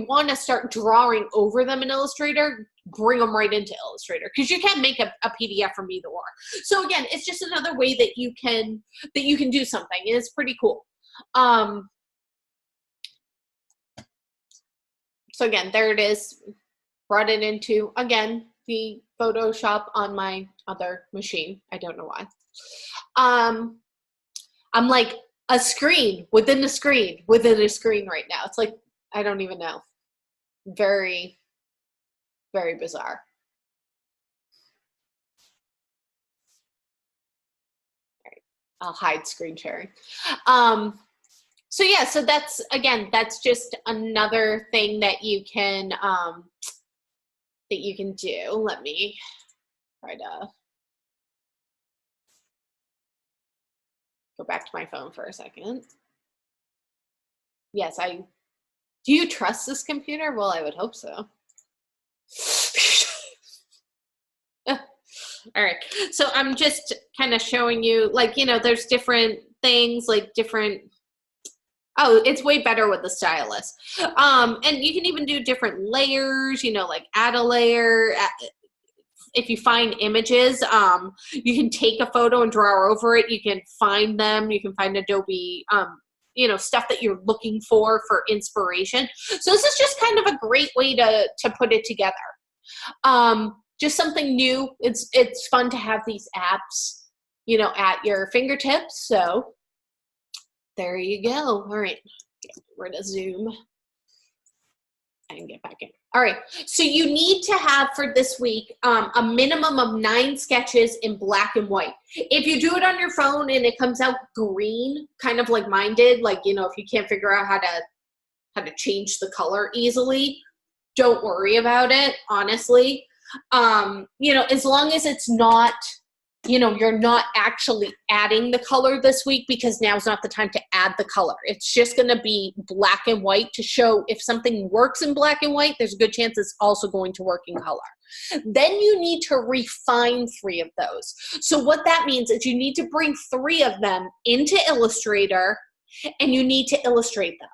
want to start drawing over them in Illustrator, bring them right into Illustrator, because you can make a PDF from either or. So again, it's just another way that you can do something, and it's pretty cool. So again, there it is. Brought it into, again, the Photoshop on my other machine. I don't know why. I'm like a screen within a screen within a screen right now. It's like, I don't even know. Very, Very bizarre. All right. I'll hide screen sharing. So yeah, so that's, again, that's just another thing that you can do. Let me try to go back to my phone for a second. Yes, do you trust this computer? Well, I would hope so. All right, so I'm just kind of showing you, like, you know, there's different things, like different, oh, it's way better with the stylus. And you can even do different layers, you know, like add a layer. If you find images, you can take a photo and draw over it. You can find them. You can find Adobe, you know, stuff that you're looking for inspiration. So this is just kind of a great way to put it together. Just something new. It's fun to have these apps, you know, at your fingertips. So there you go. All right, get rid of Zoom and get back in. All right, so you need to have for this week a minimum of 9 sketches in black and white. If you do it on your phone and it comes out green, kind of like mine did, like, you know, if you can't figure out how to change the color easily, don't worry about it, honestly. You know, as long as it's not, you know, you're not actually adding the color this week, because now's not the time to add the color. It's just going to be black and white to show if something works in black and white, there's a good chance it's also going to work in color. Then you need to refine 3 of those. So what that means is you need to bring 3 of them into Illustrator, and you need to illustrate them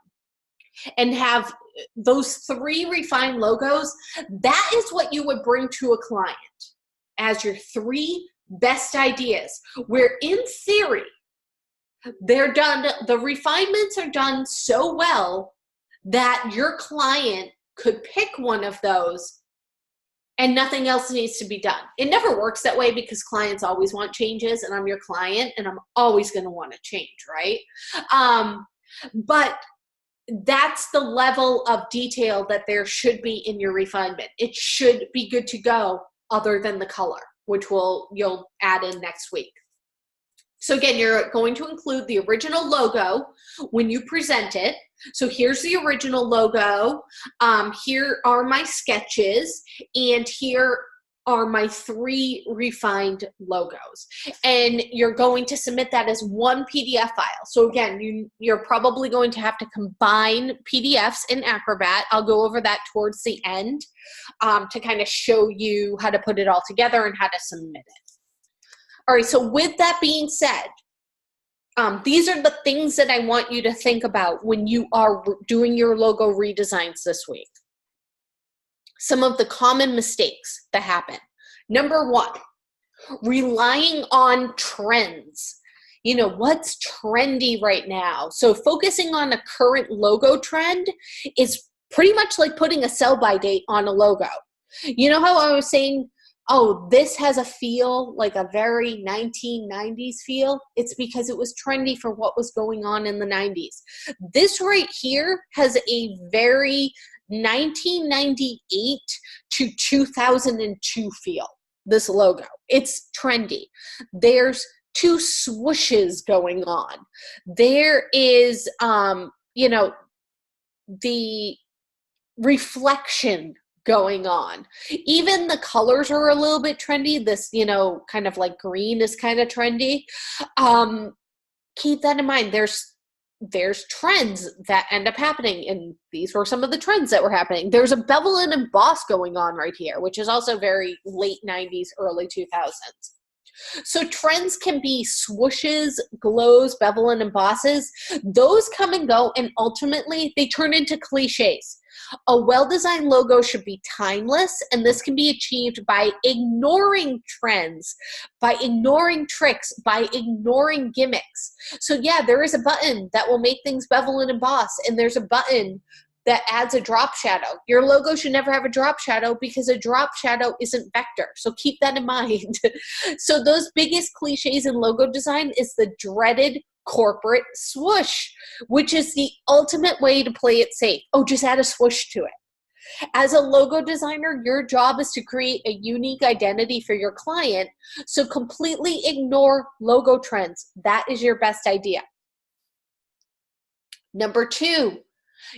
and have those 3 refined logos. That is what you would bring to a client as your 3 best ideas, where in theory they're done, the refinements are done so well that your client could pick one of those and nothing else needs to be done. It never works that way, because clients always want changes, and I'm your client and I'm always going to want to change, right? But that's the level of detail that there should be in your refinement. It should be good to go, other than the color, which you'll add in next week. So again, you're going to include the original logo when you present it. So here's the original logo. Here are my sketches, and here are my 3 refined logos. And you're going to submit that as one PDF file. So again, you're probably going to have to combine PDFs in Acrobat. I'll go over that towards the end to kind of show you how to put it all together and how to submit it. All right, so with that being said, these are the things that I want you to think about when you are doing your logo redesigns this week. Some of the common mistakes that happen. Number 1, relying on trends. You know, what's trendy right now? So focusing on a current logo trend is pretty much like putting a sell-by date on a logo. You know how I was saying, oh, this has a feel, like a very 1990s feel? It's because it was trendy for what was going on in the 90s. This right here has a very 1998 to 2002 feel, this logo. It's trendy. There's 2 swooshes going on. There is, you know, the reflection going on. Even the colors are a little bit trendy. This, you know, kind of like green is kind of trendy. Keep that in mind. There's trends that end up happening, and these were some of the trends that were happening. There's a bevel and emboss going on right here, which is also very late 90s, early 2000s. So trends can be swooshes, glows, bevel and embosses. Those come and go, and ultimately they turn into cliches. A well-designed logo should be timeless, and this can be achieved by ignoring trends, by ignoring tricks, by ignoring gimmicks. So yeah, there is a button that will make things bevel and emboss, and there's a button that adds a drop shadow. Your logo should never have a drop shadow, because a drop shadow isn't vector. So keep that in mind. So those biggest cliches in logo design is the dreaded corporate swoosh, which is the ultimate way to play it safe. Oh, just add a swoosh to it. As a logo designer, your job is to create a unique identity for your client, so completely ignore logo trends. That is your best idea. Number 2,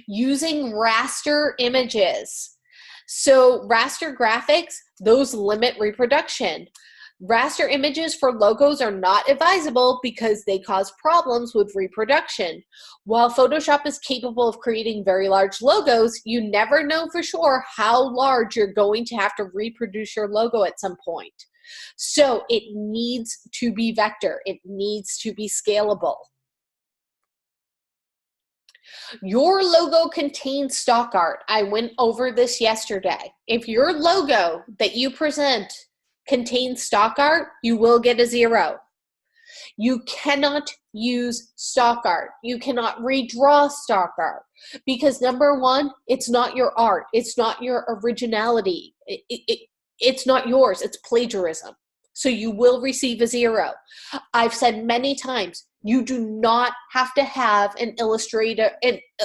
using raster images. So raster graphics, those limit reproduction. Raster images for logos are not advisable because they cause problems with reproduction. While Photoshop is capable of creating very large logos, you never know for sure how large you're going to have to reproduce your logo at some point. So it needs to be vector. It needs to be scalable. Your logo contains stock art. I went over this yesterday. If your logo that you present contains stock art, you will get a 0. You cannot use stock art. You cannot redraw stock art because number 1, it's not your art. It's not your originality. It's not yours. It's plagiarism. So you will receive a 0. I've said many times, you do not have to have an illustration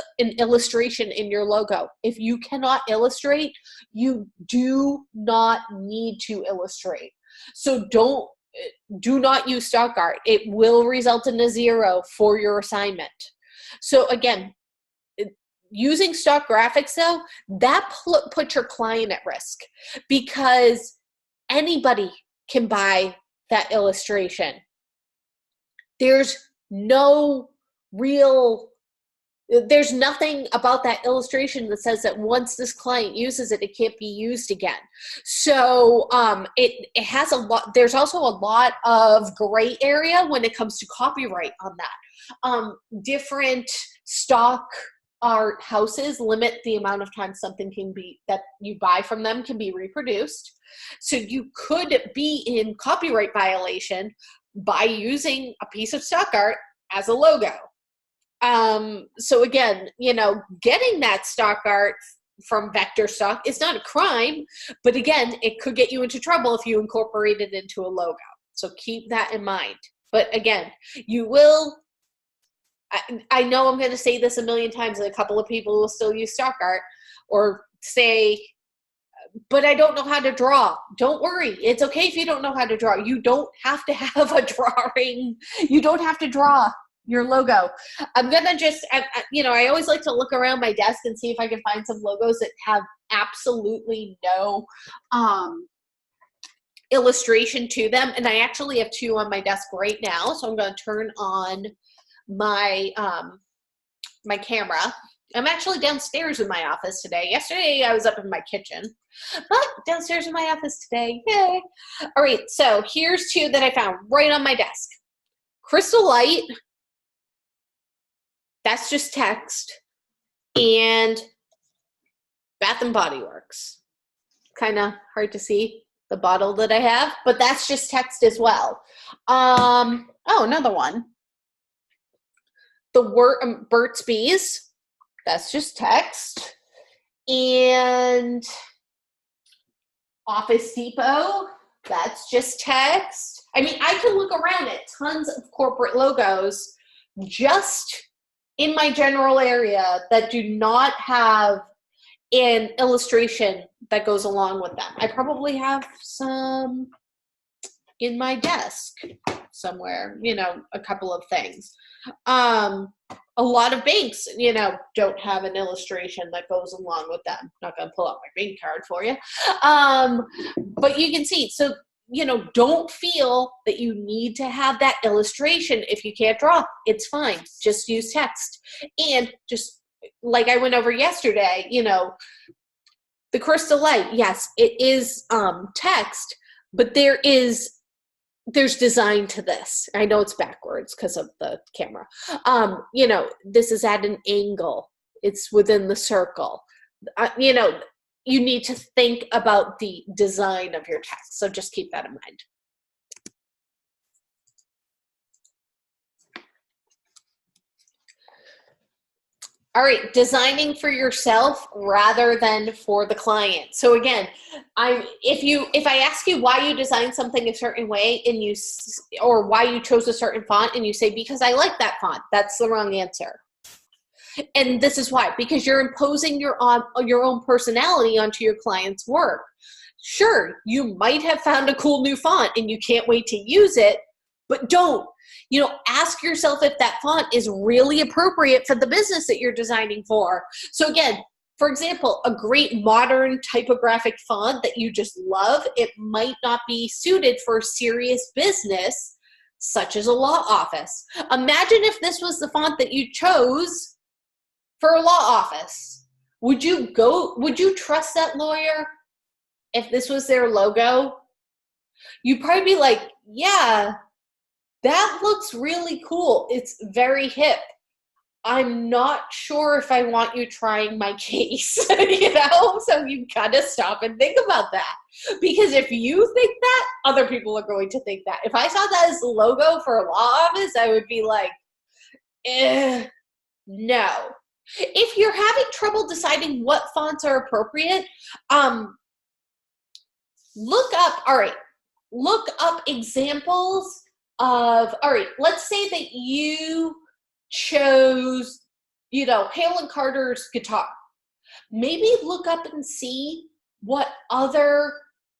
in your logo. If you cannot illustrate, you do not need to illustrate. So do not use stock art. It will result in a 0 for your assignment. So again, using stock graphics though, that puts your client at risk because anybody can buy that illustration. There's nothing about that illustration that says that once this client uses it, it can't be used again. So it has a lot, there's also a lot of gray area when it comes to copyright on that. Different stock art houses limit the amount of time something that you buy from them can be reproduced. So you could be in copyright violation by using a piece of stock art as a logo. So again, getting that stock art from vector stock is not a crime, but again, it could get you into trouble if you incorporate it into a logo. So keep that in mind. But again, you will, I know I'm going to say this a million times and a couple of people will still use stock art or say, but I don't know how to draw. Don't worry. It's okay if you don't know how to draw. You don't have to have a drawing. You don't have to draw your logo. I'm going to just, I always like to look around my desk and see if I can find some logos that have absolutely no illustration to them. And I actually have 2 on my desk right now. So I'm going to turn on my, my camera. I'm actually downstairs in my office today. Yesterday I was up in my kitchen, but downstairs in my office today. Yay. All right, so here's 2 that I found right on my desk. Crystal Light, that's just text, and Bath and Body Works. Kind of hard to see the bottle that I have, but that's just text as well. Oh, another one. The Burt's Bees. That's just text. And Office Depot, that's just text. I mean, I can look around at tons of corporate logos just in my general area that do not have an illustration that goes along with them. I probably have some in my desk somewhere, a couple of things. A lot of banks, don't have an illustration that goes along with them. Not going to pull out my bank card for you. But you can see, so, don't feel that you need to have that illustration if you can't draw. It's fine. Just use text. And just like I went over yesterday, the Crystal Light, yes, it is text, but there's design to this. I know it's backwards because of the camera. This is at an angle. It's within the circle. You need to think about the design of your text. So just keep that in mind. All right, designing for yourself rather than for the client. So again, if I ask you why you designed something a certain way or why you chose a certain font and you say, because I like that font, that's the wrong answer. And this is why, because you're imposing your own personality onto your client's work. Sure, you might have found a cool new font and you can't wait to use it, but don't. Ask yourself if that font is really appropriate for the business that you're designing for. So again, for example, a great modern typographic font that you just love, it might not be suited for a serious business such as a law office. Imagine if this was the font that you chose for a law office. Would you trust that lawyer if this was their logo? You'd probably be like, yeah, that looks really cool. It's very hip. I'm not sure if I want you trying my case, So you gotta stop and think about that. Because if you think that, other people are going to think that. If I saw that as the logo for a law office, I would be like, no. If you're having trouble deciding what fonts are appropriate, look up examples of, let's say that you chose, Hale and Carter's guitar. Maybe look up and see what other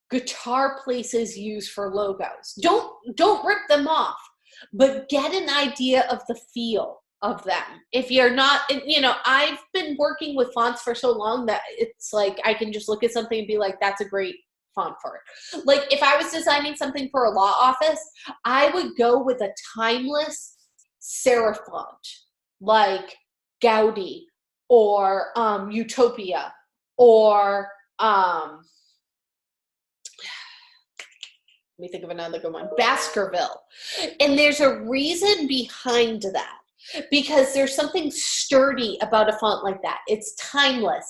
guitar places use for logos. Don't rip them off, but get an idea of the feel of them. If you're not, I've been working with fonts for so long that it's like I can just look at something and be like, that's a great font for it. Like if I was designing something for a law office, I would go with a timeless serif font like Gaudi or Utopia or let me think of another good one, Baskerville. And there's a reason behind that, because there's something sturdy about a font like that. It's timeless.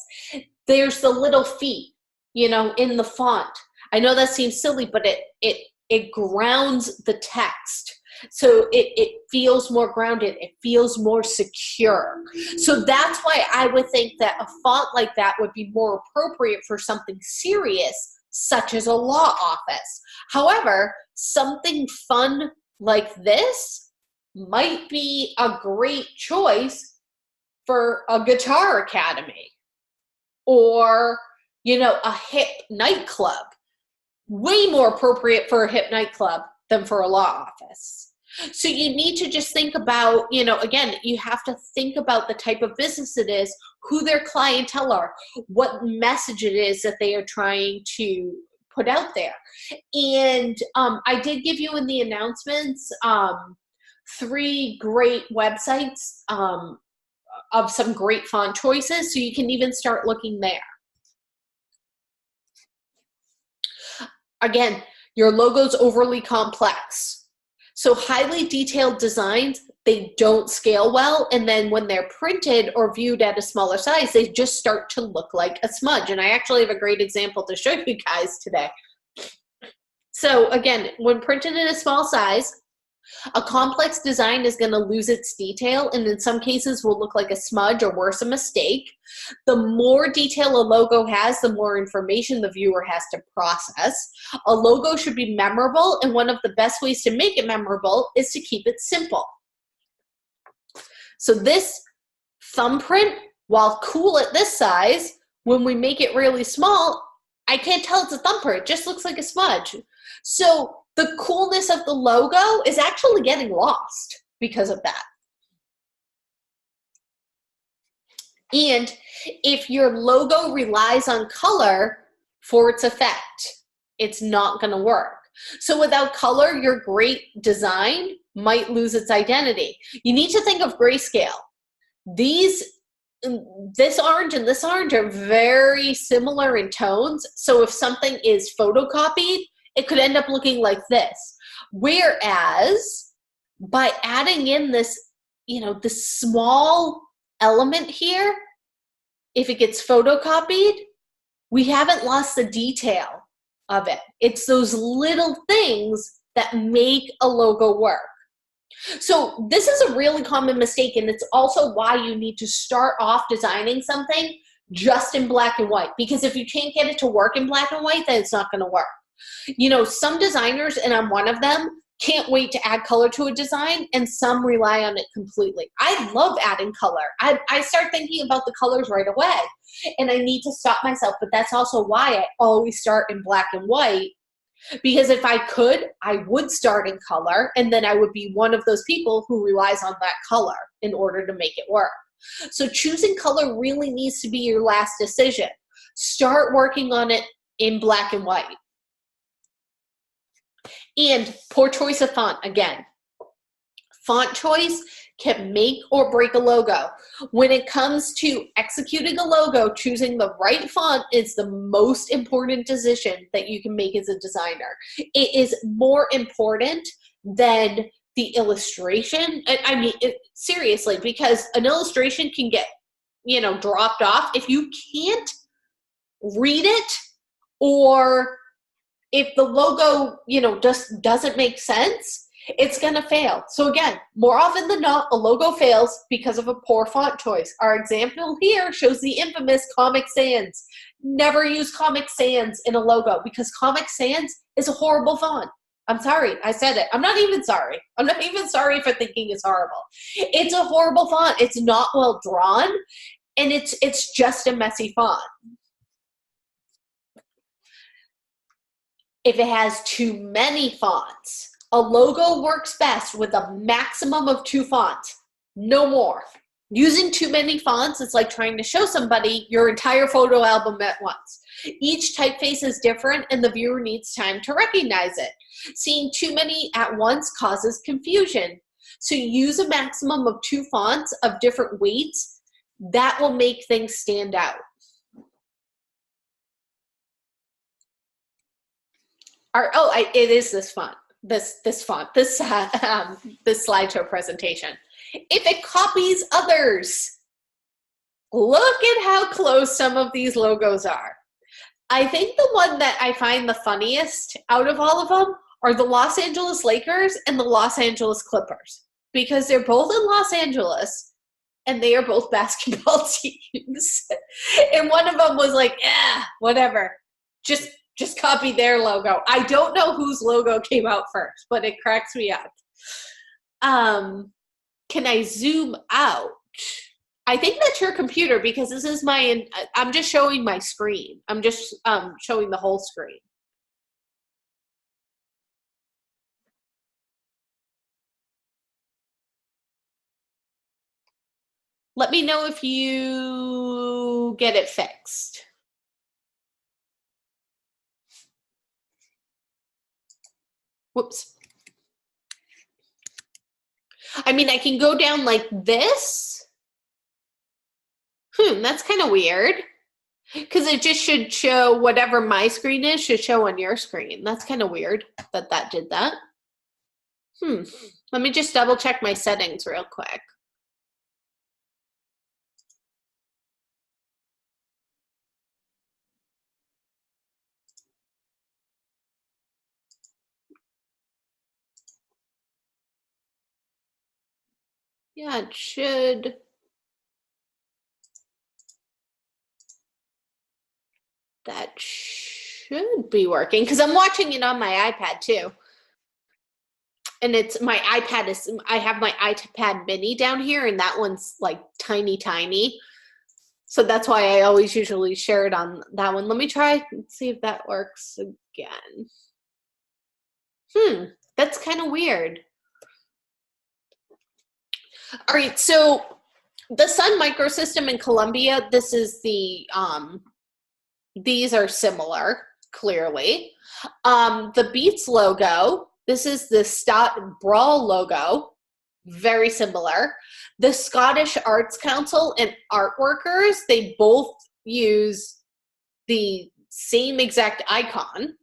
There's the little feet, in the font. I know that seems silly, but it grounds the text. So it feels more grounded. It feels more secure. So that's why I would think that a font like that would be more appropriate for something serious, such as a law office. However, something fun like this might be a great choice for a guitar academy or, a hip nightclub. Way more appropriate for a hip nightclub than for a law office. So you need to just think about, again, you have to think about the type of business it is, who their clientele are, what message it is that they are trying to put out there. And I did give you in the announcements 3 great websites of some great font choices, so you can even start looking there. Again, your logo's overly complex. So highly detailed designs, they don't scale well. And then when they're printed or viewed at a smaller size, they just start to look like a smudge. And I actually have a great example to show you guys today. So again, when printed in a small size, a complex design is going to lose its detail, and in some cases will look like a smudge or worse, a mistake. The more detail a logo has, the more information the viewer has to process. A logo should be memorable, and one of the best ways to make it memorable is to keep it simple. So this thumbprint, while cool at this size, when we make it really small, I can't tell it's a thumbprint. It just looks like a smudge. So the coolness of the logo is actually getting lost because of that. And if your logo relies on color for its effect, it's not going to work. So without color, your great design might lose its identity. You need to think of grayscale. This orange and this orange are very similar in tones. So if something is photocopied, it could end up looking like this. Whereas by adding in this, this small element here, if it gets photocopied, we haven't lost the detail of it. It's those little things that make a logo work. So this is a really common mistake, and it's also why you need to start off designing something just in black and white, because if you can't get it to work in black and white, then it's not going to work. Some designers, and I'm one of them, can't wait to add color to a design, and some rely on it completely. I love adding color. I start thinking about the colors right away, and I need to stop myself, but that's also why I always start in black and white, because if I could, I would start in color, and then I would be one of those people who relies on that color in order to make it work. So choosing color really needs to be your last decision. Start working on it in black and white. And poor choice of font, again. Font choice can make or break a logo. When it comes to executing a logo, choosing the right font is the most important decision that you can make as a designer. It is more important than the illustration. I mean, seriously, because an illustration can get, dropped off. If you can't read it, or if the logo, just doesn't make sense, it's going to fail. So again, more often than not, a logo fails because of a poor font choice. Our example here shows the infamous Comic Sans. Never use Comic Sans in a logo because Comic Sans is a horrible font. I'm sorry, I said it. I'm not even sorry. I'm not even sorry for thinking it's horrible. It's a horrible font. It's not well drawn, and it's just a messy font. If it has too many fonts, a logo works best with a maximum of 2 fonts, no more. Using too many fonts, it's like trying to show somebody your entire photo album at once. Each typeface is different, and the viewer needs time to recognize it. Seeing too many at once causes confusion. So use a maximum of 2 fonts of different weights. That will make things stand out. It is this font. This slideshow presentation. If it copies others, look at how close some of these logos are. I think the one that I find the funniest out of all of them are the Los Angeles Lakers and the Los Angeles Clippers, because they're both in Los Angeles and they are both basketball teams. And one of them was like, whatever, just copy their logo. I don't know whose logo came out first, but it cracks me up. Can I zoom out? I think that's your computer, because this is I'm just showing my screen. I'm just showing the whole screen. Let me know if you get it fixed. Whoops. I mean, I can go down like this. That's kind of weird, because it just should show whatever my screen is should show on your screen. That's kind of weird that did that. Let me just double check my settings real quick. Yeah, it should. That should be working, because I'm watching it on my iPad too. And I have my iPad mini down here, and that one's like tiny. So that's why I always usually share it on that one. Let me try and see if that works again. That's kind of weird. All right, so the Sun Microsystem in Columbia, this is the, these are similar, clearly. The Beats logo, this is the Stott Brawl logo, very similar. The Scottish Arts Council and Artworkers, they both use the same exact icon.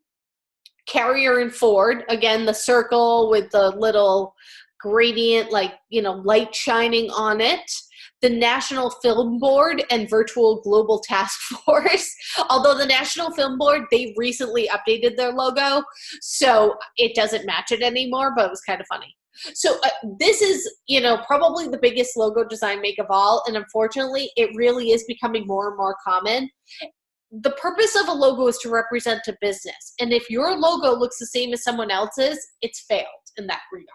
Carrier and Ford, again, the circle with the little gradient, light shining on it. The National Film Board and Virtual Global Task Force. Although the National Film Board, they recently updated their logo, so it doesn't match it anymore, but it was kind of funny. So this is, probably the biggest logo design make of all, and unfortunately, it really is becoming more and more common. The purpose of a logo is to represent a business, and if your logo looks the same as someone else's, it's failed. in that regard.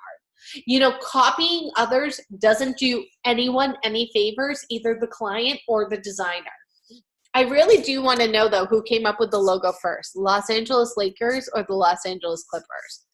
You know, copying others doesn't do anyone any favors, either the client or the designer. I really do want to know, though, who came up with the logo first, Los Angeles Lakers or the Los Angeles Clippers?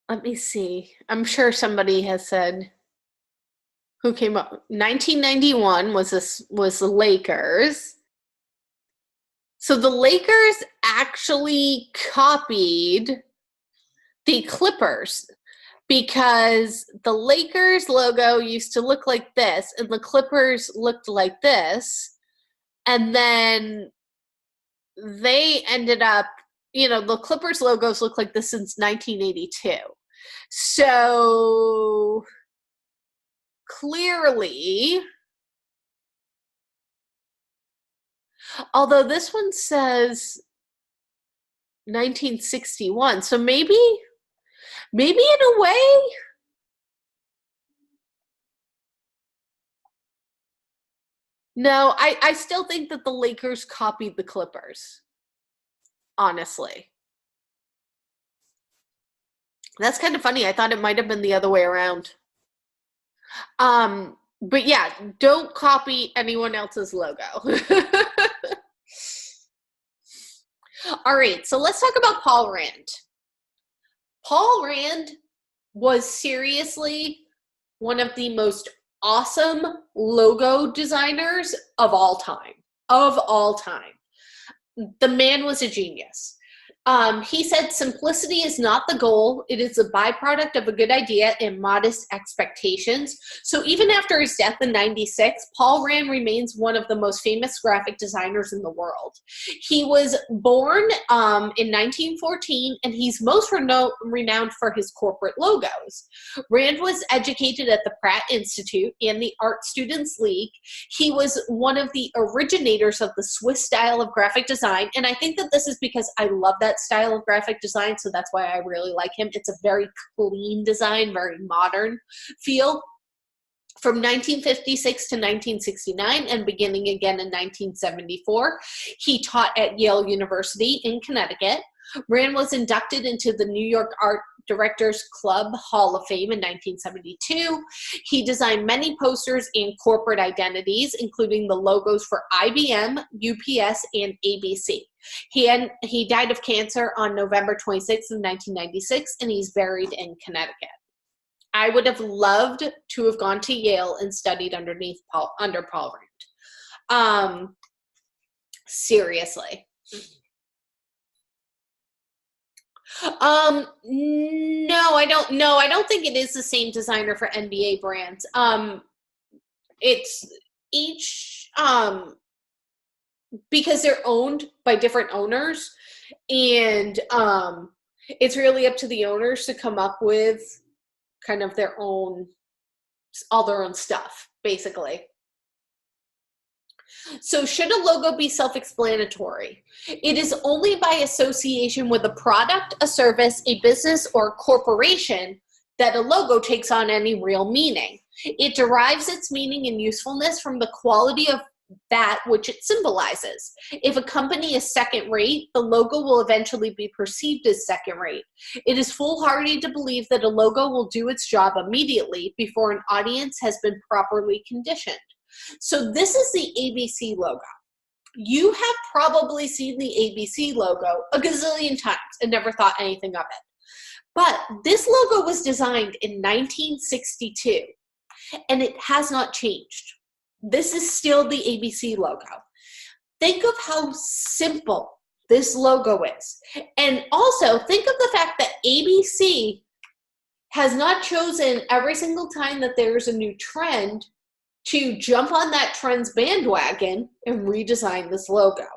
Let me see. I'm sure somebody has said who came up. 1991 was the Lakers. So the Lakers actually copied the Clippers because the Lakers logo used to look like this and the Clippers looked like this. And then they ended up, you know, the Clippers logos look like this since 1982. So clearly, although this one says 1961, so maybe in a way, no, I still think that the Lakers copied the Clippers, honestly. That's kind of funny. I thought it might have been the other way around. But yeah, don't copy anyone else's logo. All right, so let's talk about Paul Rand. Paul Rand was seriously one of the most awesome logo designers of all time. Of all time. The man was a genius. He said, simplicity is not the goal. It is a byproduct of a good idea and modest expectations. So even after his death in 96, Paul Rand remains one of the most famous graphic designers in the world. He was born in 1914, and he's most renowned for his corporate logos. Rand was educated at the Pratt Institute and the Art Students League. He was one of the originators of the Swiss style of graphic design, and I think that this is because I love that style of graphic design, so that's why I really like him. It's a very clean design, very modern feel. From 1956 to 1969 and beginning again in 1974, he taught at Yale University in Connecticut. Rand was inducted into the New York Art Directors Club Hall of Fame in 1972. He designed many posters and corporate identities, including the logos for IBM, UPS, and ABC. He died of cancer on November 26th of 1996, and he's buried in Connecticut. I would have loved to have gone to Yale and studied under Paul Rand. Seriously. No, I don't know. I don't think it is the same designer for NBA brands. It's each, because they're owned by different owners, and it's really up to the owners to come up with kind of all their own stuff, basically. So should a logo be self-explanatory? It is only by association with a product, a service, a business, or corporation that a logo takes on any real meaning. It derives its meaning and usefulness from the quality of that which it symbolizes. If a company is second-rate, the logo will eventually be perceived as second-rate. It is foolhardy to believe that a logo will do its job immediately before an audience has been properly conditioned. So this is the ABC logo. You have probably seen the ABC logo a gazillion times and never thought anything of it. But this logo was designed in 1962, and it has not changed. This is still the ABC logo. Think of how simple this logo is. And also think of the fact that ABC has not chosen every single time that there's a new trend to jump on that trend's bandwagon and redesign this logo.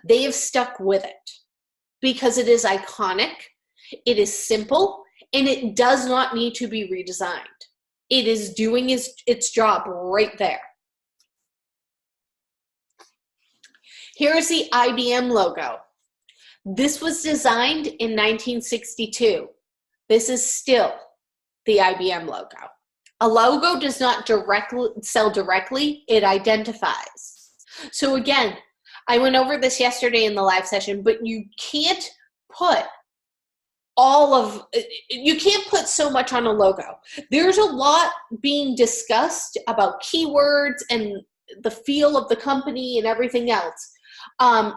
They have stuck with it because it is iconic, it is simple, and it does not need to be redesigned. It is doing its job right there. Here is the IBM logo. This was designed in 1962. This is still the IBM logo. A logo does not sell directly, it identifies. So again, I went over this yesterday in the live session, but you can't put so much on a logo. There's a lot being discussed about keywords and the feel of the company and everything else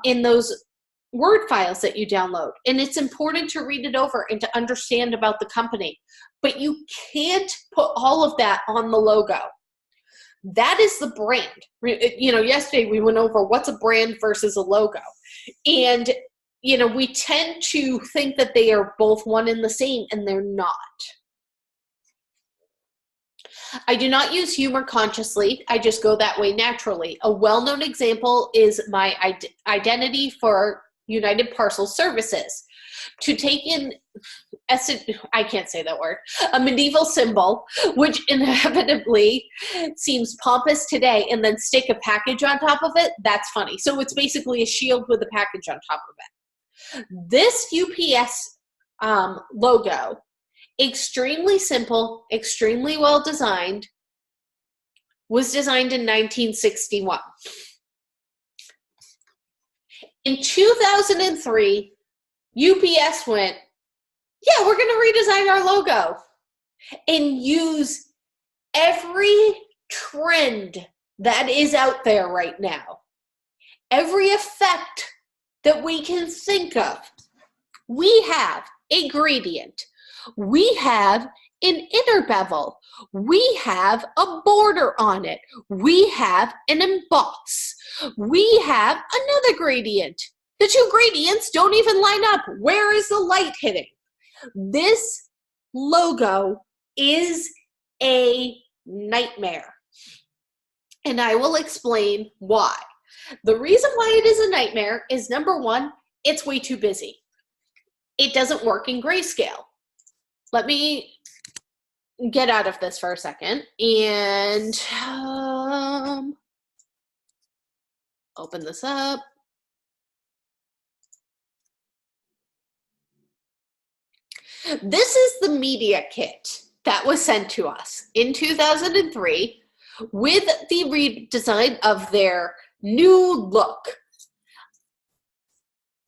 in those Word files that you download. And it's important to read it over and to understand about the company. But you can't put all of that on the logo. That is the brand. Yesterday we went over what's a brand versus a logo. And, we tend to think that they are both one and the same, and they're not. I do not use humor consciously. I just go that way naturally. A well-known example is my identity for United Parcel Services. To take in, I can't say that word, a medieval symbol, which inevitably seems pompous today, and then stick a package on top of it, that's funny. So it's basically a shield with a package on top of it. This UPS logo, extremely simple, extremely well designed, was designed in 1961. In 2003, UPS went, yeah, we're going to redesign our logo and use every trend that is out there right now. Every effect that we can think of. We have a gradient. We have an inner bevel. We have a border on it. We have an emboss. We have another gradient. The two gradients don't even line up. Where is the light hitting? This logo is a nightmare. And I will explain why. The reason why it is a nightmare is, number one, it's way too busy. It doesn't work in grayscale. Let me get out of this for a second and open this up. This is the media kit that was sent to us in 2003 with the redesign of their new look.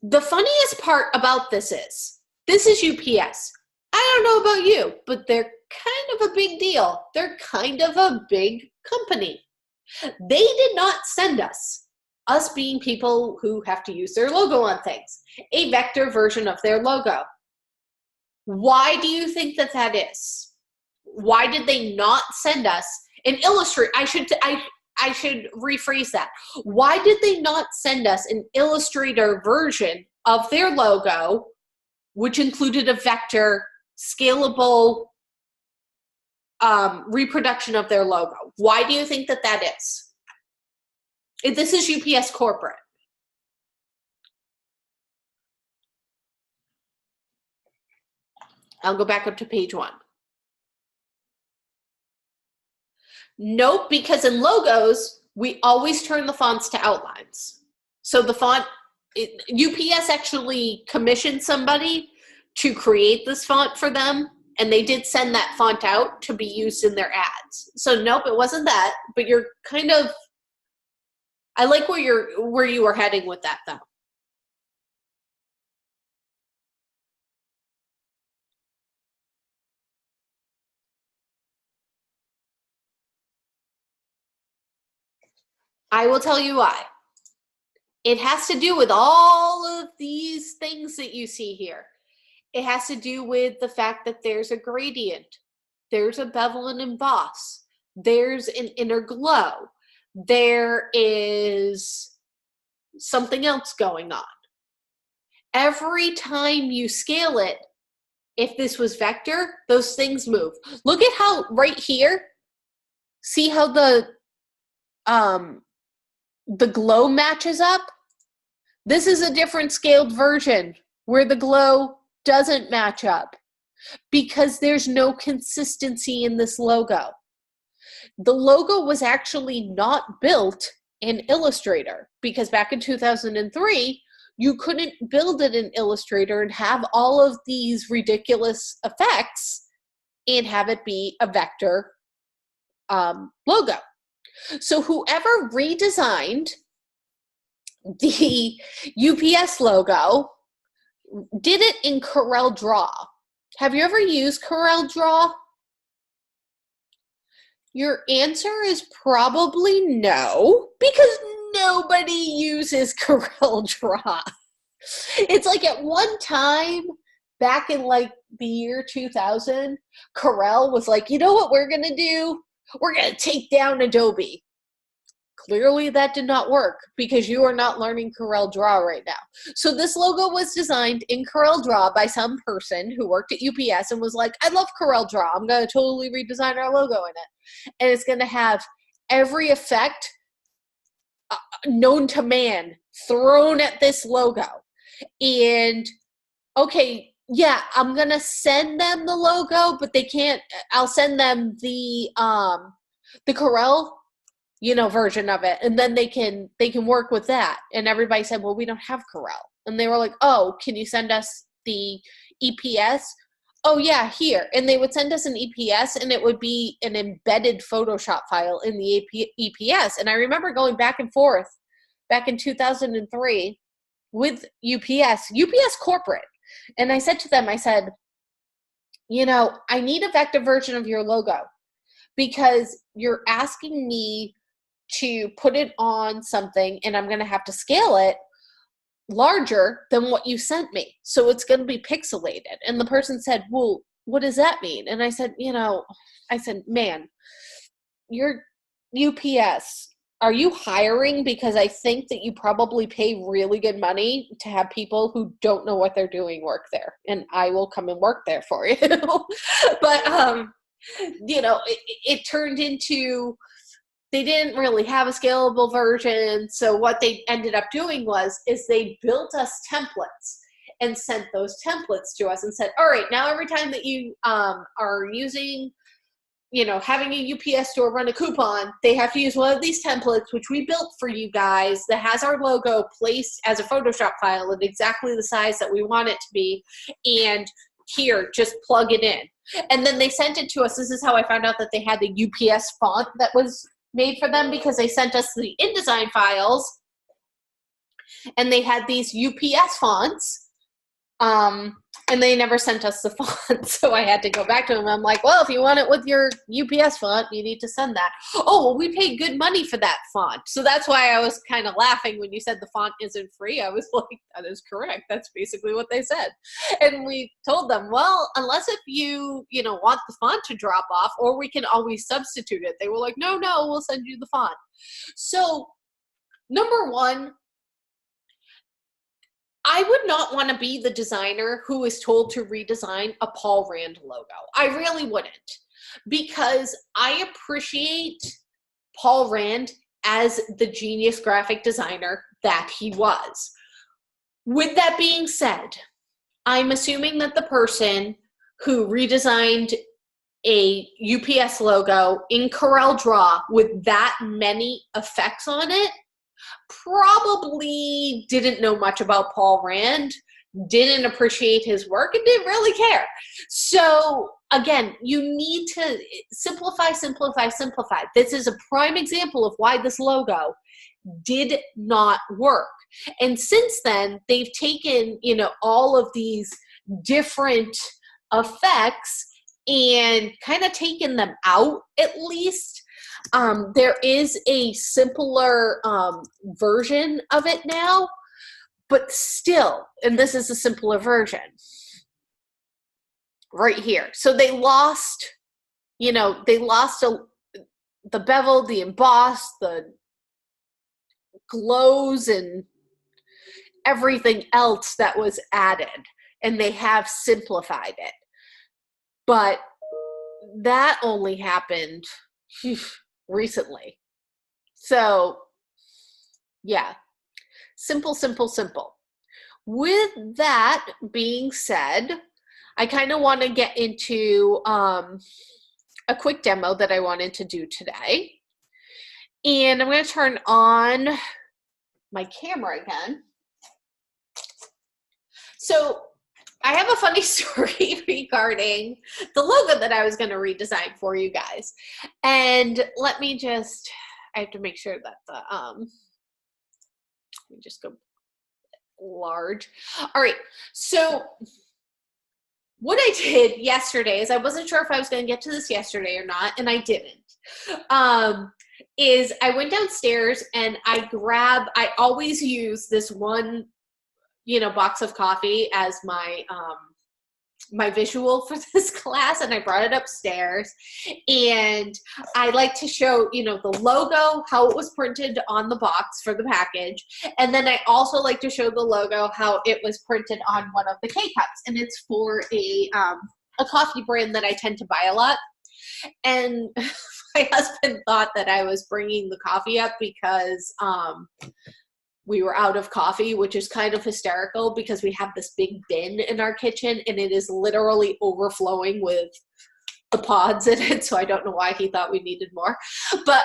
The funniest part about this is UPS. I don't know about you, but they're kind of a big deal. They're kind of a big company. They did not send us being people who have to use their logo on things, a vector version of their logo. Why do you think that is? Why did they not send us an Illustrator? I should rephrase that. Why did they not send us an Illustrator version of their logo, which included a vector, scalable reproduction of their logo? Why do you think that is? This is UPS corporate. I'll go back up to page 1. Nope, because in logos, we always turn the fonts to outlines. So the font, UPS actually commissioned somebody to create this font for them, and they did send that font out to be used in their ads. So nope, it wasn't that, but you're kind of, I like where you were heading with that though. I will tell you why. It has to do with all of these things that you see here. It has to do with the fact that there's a gradient, there's a bevel and emboss, there's an inner glow, there is something else going on. Every time you scale it, if this was vector, those things move. Look at how right here, see how the glow matches up? This is a different scaled version where the glow doesn't match up. because there's no consistency in this logo. The logo was actually not built in Illustrator because back in 2003, you couldn't build it in Illustrator and have all of these ridiculous effects and have it be a vector logo. So whoever redesigned the UPS logo did it in Corel Draw. Have you ever used Corel Draw? Your answer is probably no, because nobody uses Corel Draw. It's like at one time, back in like the year 2000, Corel was like, you know what we're going to do? We're going to take down Adobe. Clearly that did not work because you are not learning Corel Draw right now. So this logo was designed in Corel Draw by some person who worked at UPS and was like, I love Corel Draw. I'm going to totally redesign our logo in it. And it's going to have every effect known to man thrown at this logo. And okay, yeah, I'm going to send them the logo, but they can't, I'll send them the Corel version of it, and then they can work with that. And everybody said, well, we don't have Corel. And they were like, oh, can you send us the EPS? Oh yeah, here. And they would send us an EPS, and it would be an embedded Photoshop file in the EPS. And I remember going back and forth back in 2003 with UPS corporate. And I said to them, I said, I need a vector version of your logo because you're asking me to put it on something and I'm going to have to scale it larger than what you sent me. So it's going to be pixelated. And the person said, well, what does that mean? And I said, man, you're UPS. Are you hiring? Because I think that you probably pay really good money to have people who don't know what they're doing work there. And I will come and work there for you. But, it turned into, they didn't really have a scalable version. So what they ended up doing is they built us templates and sent those templates to us and said, all right, now every time that you are using, having a UPS store run a coupon, they have to use one of these templates, which we built for you guys, that has our logo placed as a Photoshop file at exactly the size that we want it to be. And here, just plug it in. And then they sent it to us. This is how I found out that they had the UPS font that was made for them, because they sent us the InDesign files and they had these UPS fonts, and they never sent us the font. So I had to go back to them. I'm like, well, if you want it with your UPS font, you need to send that. Oh, well, we paid good money for that font. So that's why I was kind of laughing when you said the font isn't free. I was like, that is correct. That's basically what they said. And we told them, well, unless if you want the font to drop off, or we can always substitute it. They were like, no, we'll send you the font. So number one, I would not want to be the designer who is told to redesign a Paul Rand logo. I really wouldn't, because I appreciate Paul Rand as the genius graphic designer that he was. With that being said, I'm assuming that the person who redesigned a UPS logo in Corel Draw with that many effects on it probably didn't know much about Paul Rand, didn't appreciate his work, and didn't really care. So again, you need to simplify. This is a prime example of why this logo did not work. And since then, they've taken, all of these different effects and kind of taken them out, at least. There is a simpler version of it now, but still, and this is a simpler version right here. So they lost, the bevel, the emboss, the glows, and everything else that was added, and they have simplified it. But that only happened recently. So yeah, simple. With that being said, I kind of want to get into a quick demo that I wanted to do today. And I'm going to turn on my camera again. So I have a funny story regarding the logo that I was going to redesign for you guys. And let me just, I have to make sure that the, let me just go large. All right, so what I did yesterday is I wasn't sure if I was going to get to this yesterday or not, and I didn't. Is I went downstairs and I always use this one, box of coffee as my my visual for this class, and I brought it upstairs, and I like to show, the logo, how it was printed on the box for the package, and then I also like to show the logo, how it was printed on one of the K-Cups, and it's for a coffee brand that I tend to buy a lot. And my husband thought that I was bringing the coffee up because we were out of coffee, which is kind of hysterical because we have this big bin in our kitchen and it is literally overflowing with the pods in it. So I don't know why he thought we needed more. But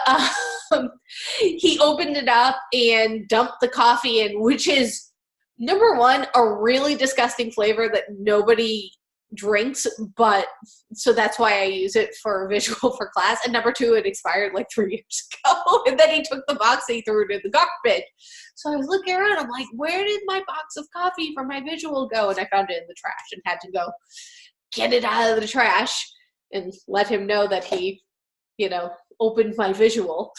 he opened it up and dumped the coffee in, which is, number one, a really disgusting flavor that nobody drinks, but so that's why I use it for visual for class. And number two, it expired like 3 years ago. And then he took the box and he threw it in the garbage. So I was looking around, I'm like, where did my box of coffee for my visual go? And I found it in the trash and had to go get it out of the trash and let him know that he, opened my visual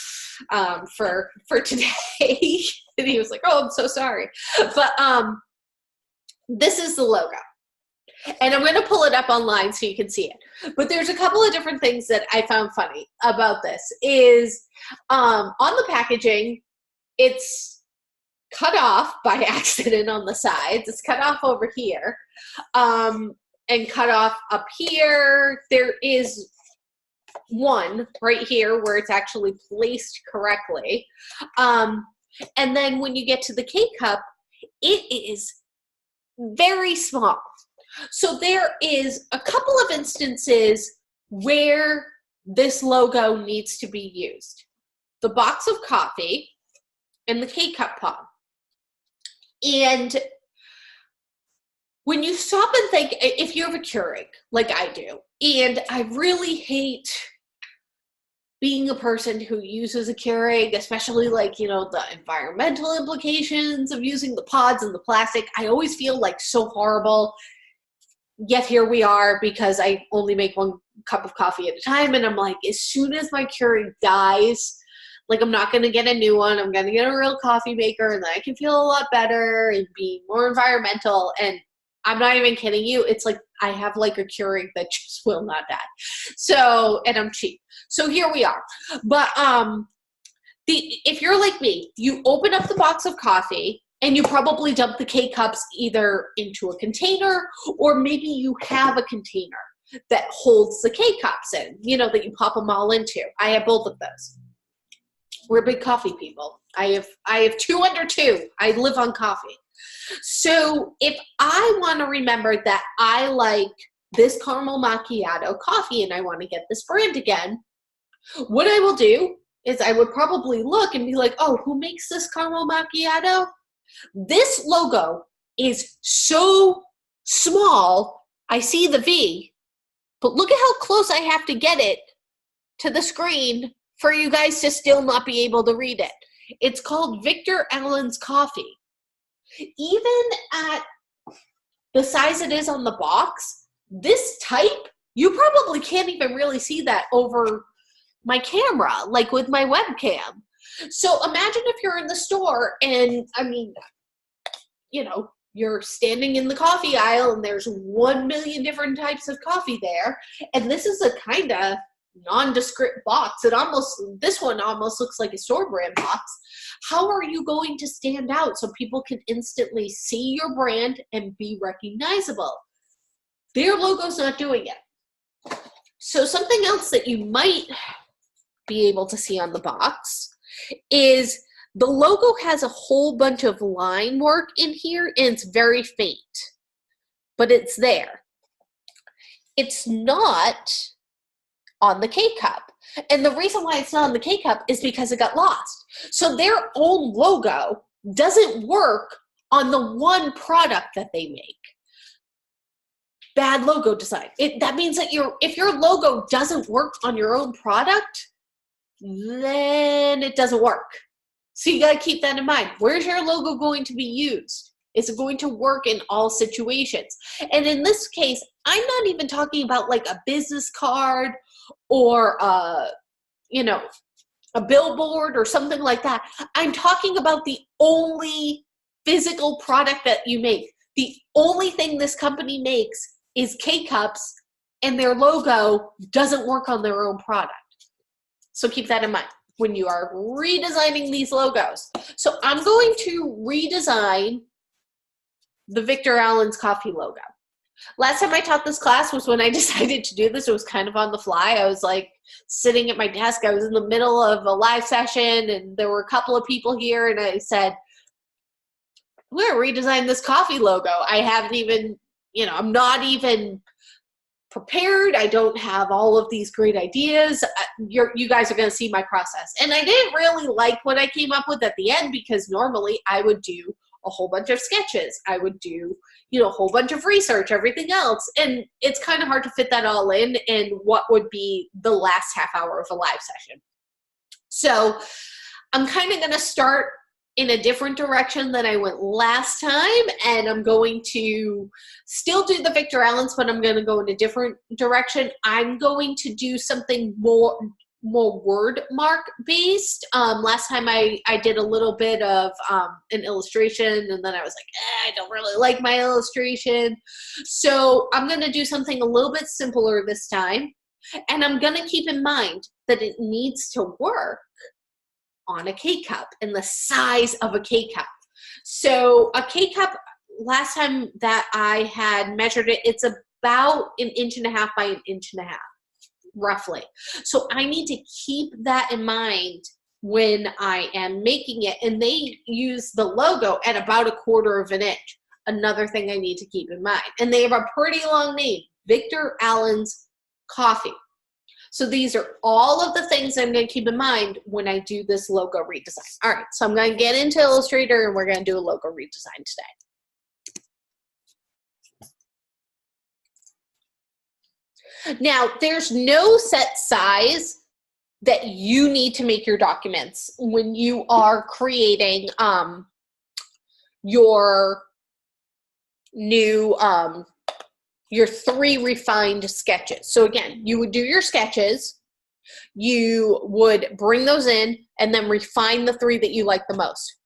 for today. And he was like, oh, I'm so sorry. But this is the logo. And I'm going to pull it up online so you can see it. But there's a couple of different things that I found funny about this is on the packaging, it's cut off by accident on the sides. It's cut off over here and cut off up here. There is one right here where it's actually placed correctly. And then when you get to the K-Cup, it is very small. So there is a couple of instances where this logo needs to be used. The box of coffee and the K-Cup pod. And when you stop and think, if you have a Keurig, like I do, and I really hate being a person who uses a Keurig, especially the environmental implications of using the pods and the plastic, I always feel like so horrible. Yet here we are because I only make one cup of coffee at a time. And I'm like, as soon as my Keurig dies, I'm not going to get a new one. I'm going to get a real coffee maker and then I can feel a lot better and be more environmental. And I'm not even kidding you. It's like I have a Keurig that just will not die. So, and I'm cheap. So here we are. But if you're like me, you open up the box of coffee and you probably dump the K-Cups either into a container or maybe you have a container that holds the K-Cups in, that you pop them all into. I have both of those. We're big coffee people. I have 2 under 2. I live on coffee. So if I want to remember that I like this caramel macchiato coffee and I want to get this brand again, what I will do is I would probably look and be like, oh, who makes this caramel macchiato? This logo is so small, I see the V, but look at how close I have to get it to the screen for you guys to still not be able to read it. It's called Victor Allen's Coffee. Even at the size it is on the box, this type, you probably can't even really see that over my camera, with my webcam. So imagine if you're in the store and, you're standing in the coffee aisle and there's 1 million different types of coffee there. And this is a kind of nondescript box. This one almost looks like a store brand box. How are you going to stand out so people can instantly see your brand and be recognizable? Their logo's not doing it. So something else that you might be able to see on the box is the logo has a whole bunch of line work in here and it's very faint, but it's there. it's not on the K-Cup. And the reason why it's not on the K-Cup is because it got lost. So their own logo doesn't work on the one product that they make. Bad logo design. That means that if your logo doesn't work on your own product, then it doesn't work. So you got to keep that in mind. Where's your logo going to be used? Is it going to work in all situations? And in this case, I'm not even talking about like a business card or a billboard or something like that. I'm talking about the only physical product that you make. The only thing this company makes is K-Cups, and their logo doesn't work on their own product. So keep that in mind when you are redesigning these logos. So I'm going to redesign the Victor Allen's coffee logo. Last time I taught this class was when I decided to do this. It was kind of on the fly. I was like sitting at my desk. I was in the middle of a live session and there were a couple of people here, and I said, I'm going to redesign this coffee logo. I haven't even, I'm not even prepared. I don't have all of these great ideas. You guys are going to see my process. And I didn't really like what I came up with at the end, because normally I would do a whole bunch of sketches. I would do, a whole bunch of research, everything else. And it's kind of hard to fit that all in what would be the last half hour of a live session. So I'm kind of going to start in a different direction than I went last time. And I'm going to still do the Victor Allen's, but I'm going to go in a different direction. I'm going to do something more word mark based. Last time I did a little bit of an illustration, and then I was like, I don't really like my illustration. So I'm going to do something a little bit simpler this time. And I'm going to keep in mind that it needs to work on a K-Cup and the size of a K-Cup. So a K-Cup, last time that I had measured it, it's about 1.5 inches by 1.5 inches, roughly. So I need to keep that in mind when I am making it. And they use the logo at about 1/4 inch. Another thing I need to keep in mind. And they have a pretty long name, Victor Allen's Coffee. So these are all of the things I'm going to keep in mind when I do this logo redesign. All right, so I'm going to get into Illustrator and we're going to do a logo redesign today. Now, there's no set size that you need to make your documents when you are creating your new your 3 refined sketches. So again, you would do your sketches, you would bring those in, and then refine the 3 that you like the most.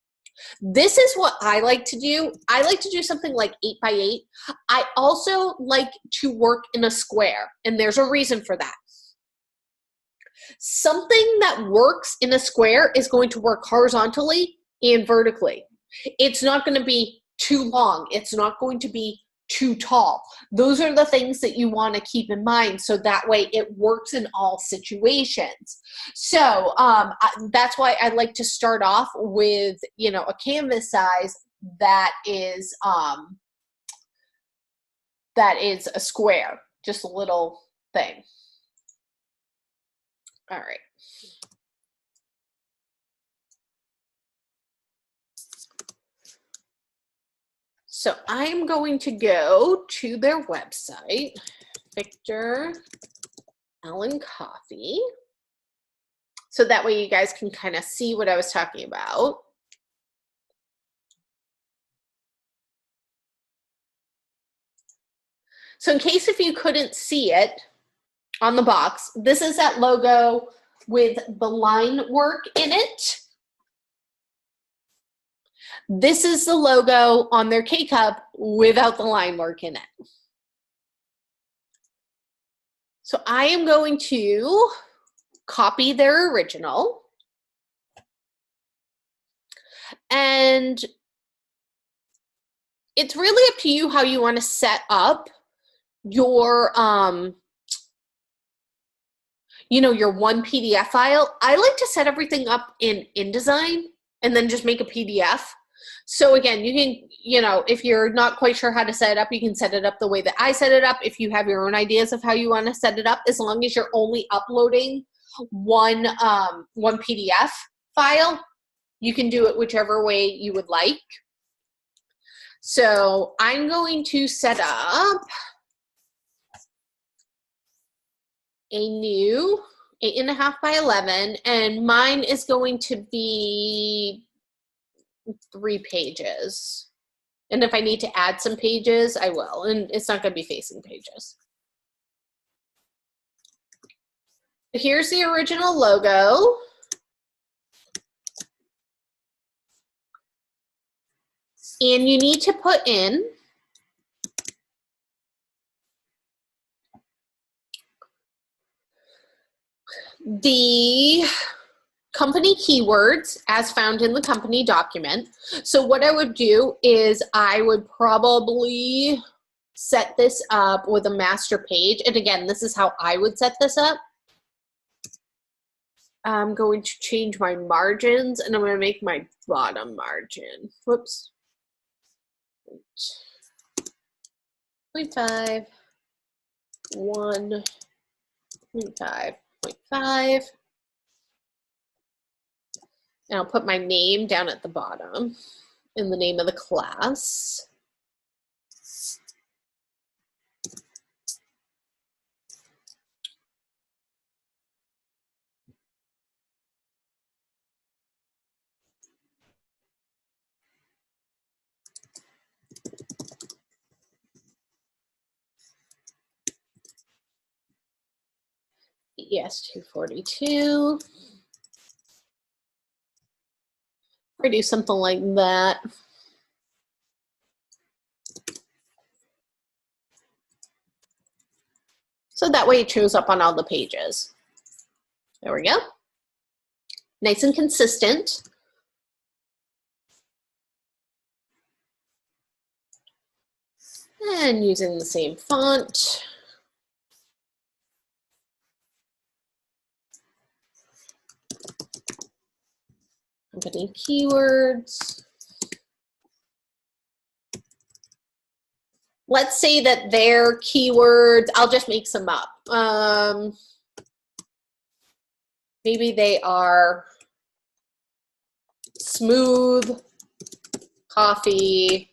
This is what I like to do. I like to do something like 8 by 8. I also like to work in a square, and there's a reason for that. Something that works in a square is going to work horizontally and vertically. It's not going to be too long. It's not going to be too tall. Those are the things that you want to keep in mind, so that way it works in all situations. So that's why I like to start off with, a canvas size that is a square, just a little thing. All right. So I'm going to go to their website, Victor Allen Coffee. So that way you guys can kind of see what I was talking about. So in case if you couldn't see it on the box, this is that logo with the line work in it. This is the logo on their K-Cup without the line work in it. So I am going to copy their original. And it's really up to you how you want to set up your, your one PDF file. I like to set everything up in InDesign and then just make a PDF. So again, you can, you know, if you're not quite sure how to set it up, you can set it up the way that I set it up. If you have your own ideas of how you want to set it up, as long as you're only uploading one PDF file, you can do it whichever way you would like. So I'm going to set up a new 8.5 by 11, and mine is going to be 3 pages. And if I need to add some pages, I will. And it's not going to be facing pages. Here's the original logo. And you need to put in the company keywords as found in the company document. So what I would do is I would probably set this up with a master page. And again, this is how I would set this up. I'm going to change my margins, and I'm going to make my bottom margin. Whoops. 0.5, 1, 0.5, 0.5. And I'll put my name down at the bottom in the name of the class. Yes, 242. Or do something like that. So that way it shows up on all the pages. There we go. Nice and consistent. And using the same font. Company keywords. Let's say that their keywords, I'll just make some up. Maybe they are smooth, coffee,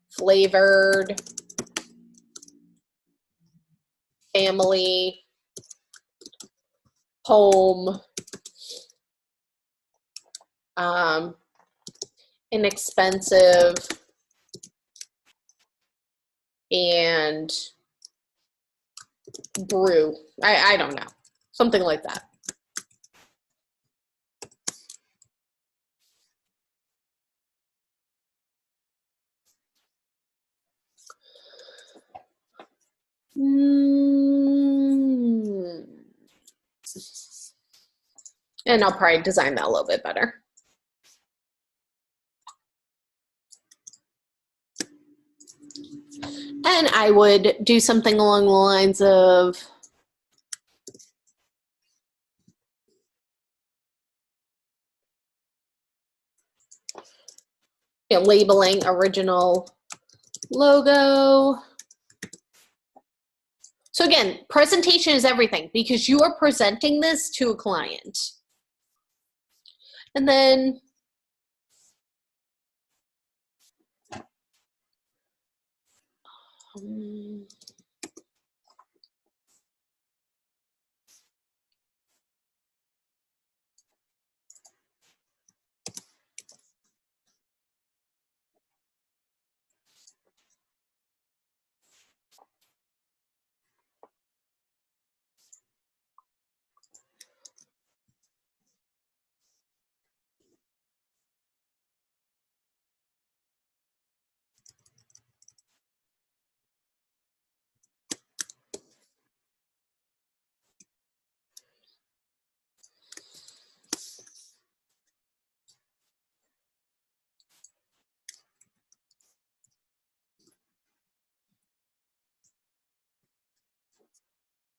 flavored, family, home, inexpensive, and brew. I don't know, something like that. And I'll probably design that a little bit better. And I would do something along the lines of labeling original logo. So again, presentation is everything because you are presenting this to a client. And then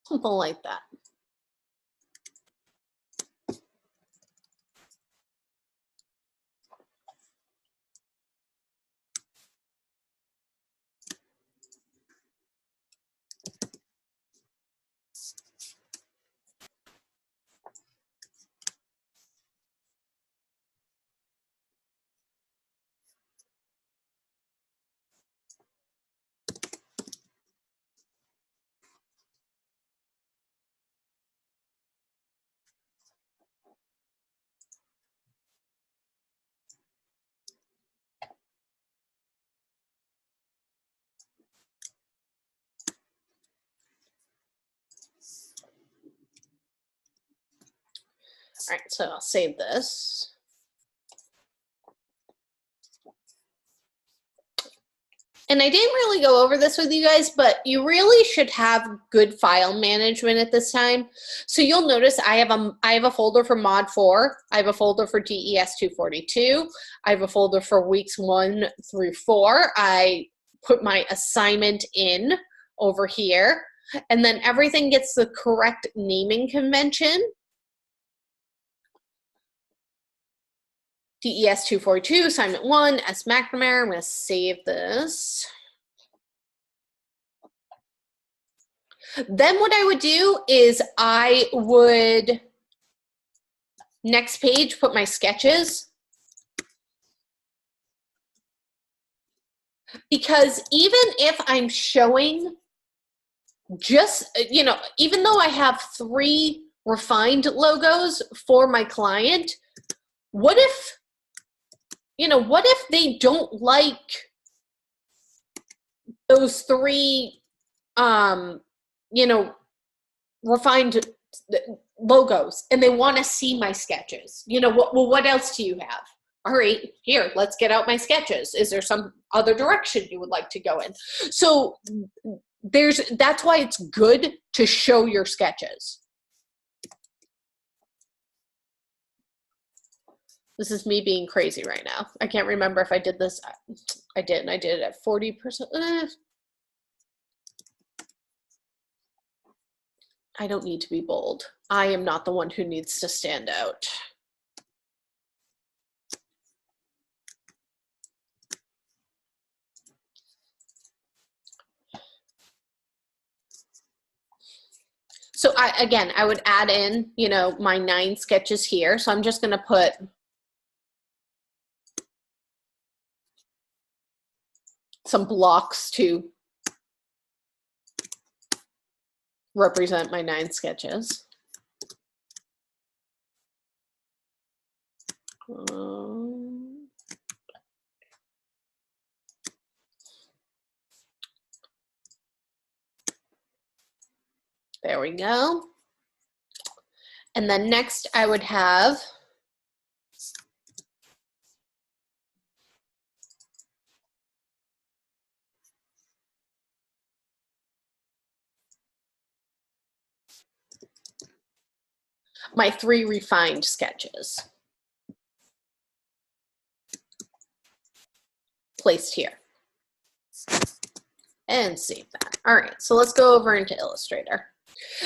something like that. All right, so I'll save this. And I didn't really go over this with you guys, but you really should have good file management at this time. So you'll notice I have a folder for Mod 4. I have a folder for DES 242. I have a folder for weeks 1 through 4. I put my assignment in over here. And then everything gets the correct naming convention. DES 242, assignment 1, S. McNamara. I'm going to save this. Then what I would do is I would, next page, put my sketches. Because even if I'm showing just, even though I have 3 refined logos for my client, what if they don't like those 3, refined logos and they want to see my sketches? What else do you have? All right, here, let's get out my sketches. Is there some other direction you would like to go in? So that's why it's good to show your sketches. This is me being crazy right now. I can't remember if I did this. I did it at 40%. I don't need to be bold. I am not the one who needs to stand out. So I would add in, my 9 sketches here. So I'm just going to put some blocks to represent my 9 sketches. There we go. And then next I would have my 3 refined sketches placed here. And save that. All right, so let's go over into Illustrator.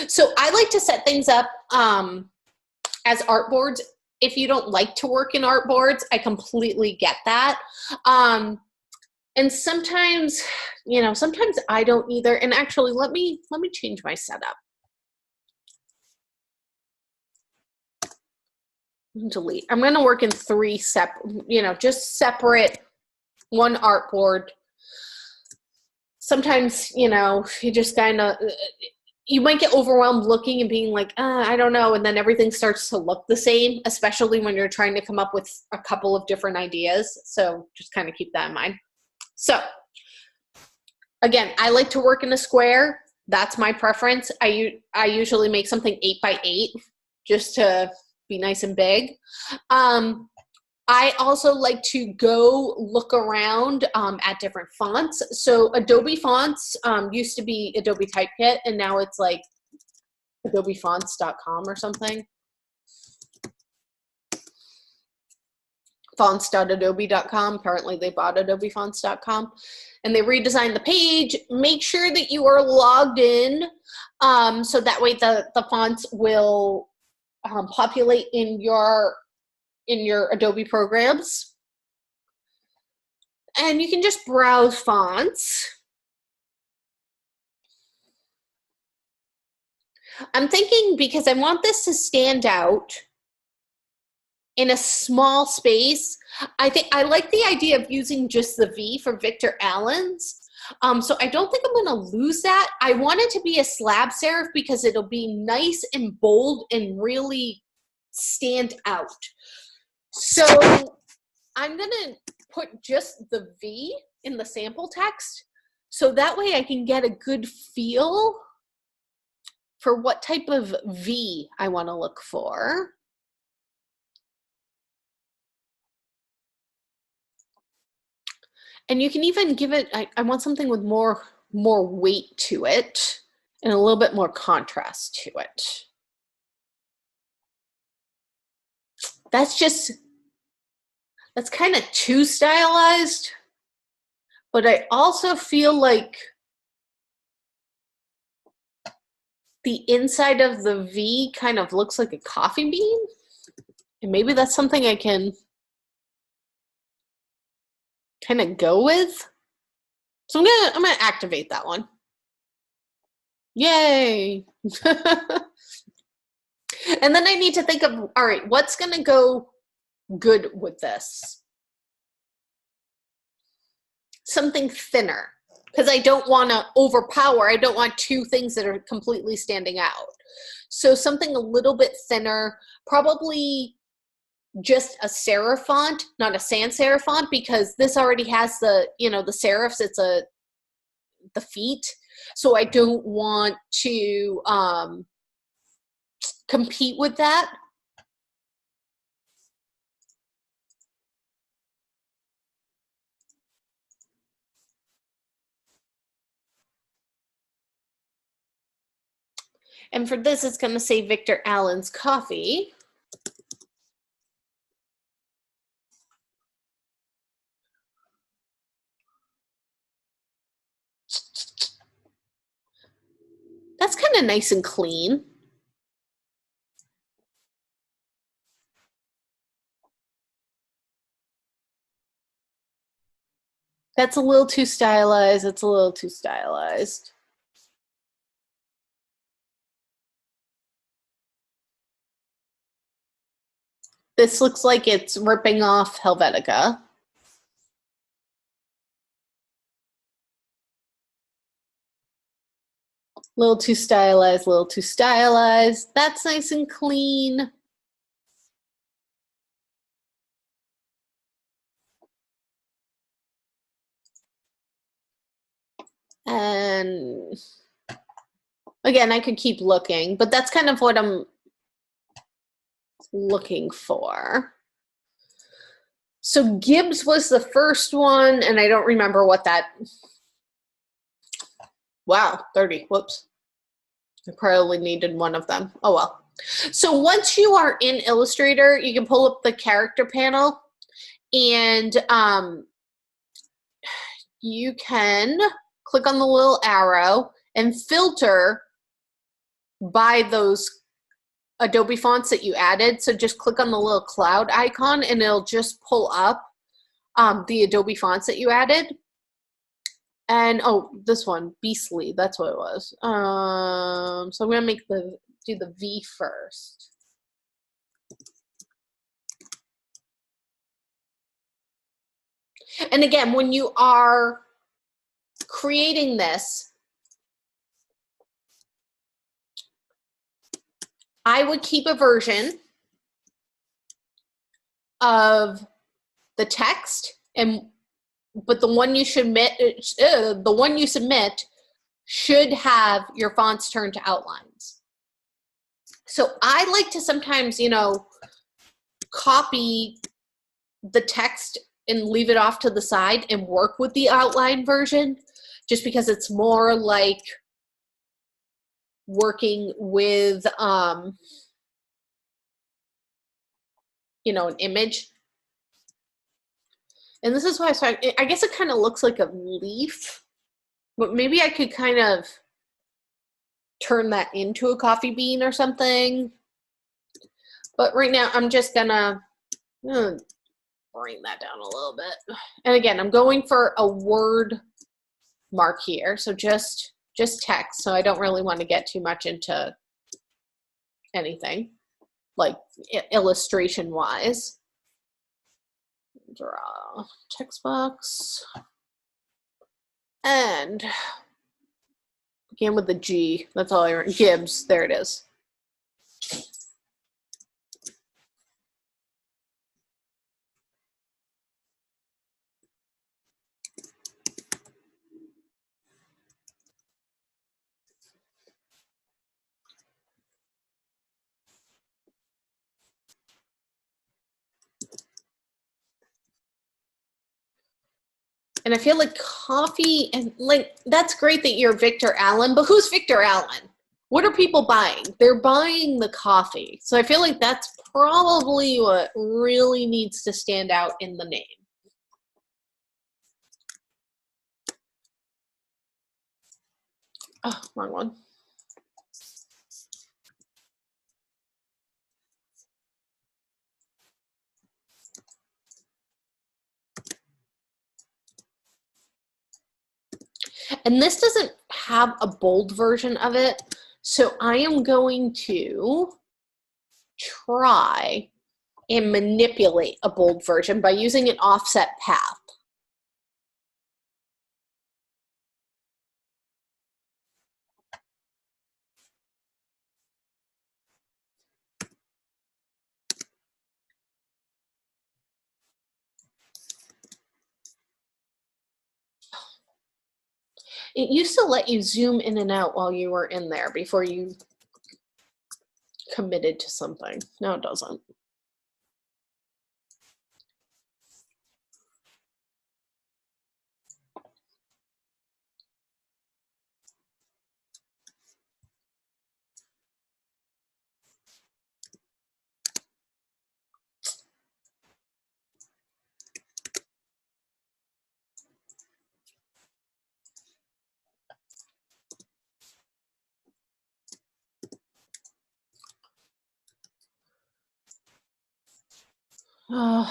So I like to set things up as artboards. If you don't like to work in artboards, I completely get that. And sometimes, sometimes I don't either. And actually, let me change my setup. Delete. I'm going to work in 3 separate, just separate, one artboard. Sometimes, you just kind of, you might get overwhelmed looking and being like, I don't know, and then everything starts to look the same, especially when you're trying to come up with a couple of different ideas. So just kind of keep that in mind. So again, I like to work in a square. That's my preference. I usually make something 8 by 8 just to be nice and big. I also like to go look around at different fonts. So Adobe fonts used to be Adobe Typekit, and now it's like adobefonts.com or something. Fonts.adobe.com. Apparently they bought adobefonts.com. And they redesigned the page. Make sure that you are logged in so that way the fonts will populate in your Adobe programs. And you can just browse fonts. I'm thinking, because I want this to stand out in a small space, I like the idea of using just the V for Victor Allen's. So I don't think I'm going to lose that. I want it to be a slab serif because it'll be nice and bold and really stand out. So I'm going to put just the V in the sample text, so that way I can get a good feel for what type of V I want to look for. And you can even give it, I want something with more weight to it and a little bit more contrast to it. That's kind of too stylized, but I also feel like the inside of the V kind of looks like a coffee bean. And maybe that's something I can kind of go with. So I'm gonna activate that one. Yay. And then I need to think of, all right, what's gonna go good with this? Something thinner, because I don't want to overpower. I don't want two things that are completely standing out. So something a little bit thinner, probably just a serif font, not a sans serif font, because this already has the, the serifs, it's the feet. So I don't want to compete with that. And for this, it's going to say Victor Allen's Coffee. That's kind of nice and clean. That's a little too stylized. It's a little too stylized. This looks like it's ripping off Helvetica. A little too stylized, a little too stylized. That's nice and clean. And again, I could keep looking, but that's kind of what I'm looking for. So Gibbs was the first one, and I don't remember what that. Wow, 30. Whoops. I probably needed one of them. Oh well. So once you are in Illustrator, you can pull up the character panel, and you can click on the little arrow and filter by those Adobe fonts that you added. So just click on the little cloud icon and it'll just pull up the Adobe fonts that you added. And oh, this one, Beastly, that's what it was. So I'm gonna do the V first. And again, when you are creating this, I would keep a version of the text, but the one you submit should have your fonts turned to outlines. So I like to sometimes, copy the text and leave it off to the side and work with the outline version, just because it's more like working with, an image. And this is why I guess it kind of looks like a leaf, but maybe I could kind of turn that into a coffee bean or something. But right now I'm just gonna bring that down a little bit. And again, I'm going for a word mark here. So just text. So I don't really want to get too much into anything like illustration wise. Draw text box. And again with the G, that's all I remember. Gibbs, there it is. And I feel like coffee, and like, that's great that you're Victor Allen, but who's Victor Allen? What are people buying? They're buying the coffee. So I feel like that's probably what really needs to stand out in the name. Oh, wrong one. And this doesn't have a bold version of it, so I am going to try and manipulate a bold version by using an offset path. It used to let you zoom in and out while you were in there before you committed to something. No, it doesn't. I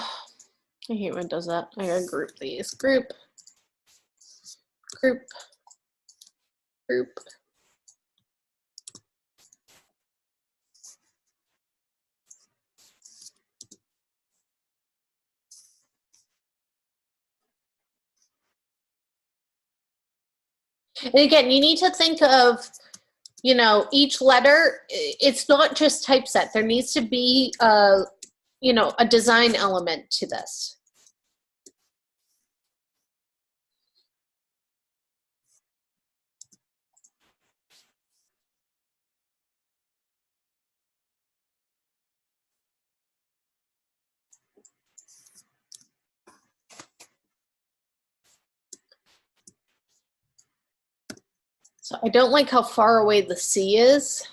hate when it does that. I gotta group these. Group, group, group. And again, you need to think of, you know, each letter, it's not just typeset. There needs to be a, you know, a design element to this. So I don't like how far away the C is.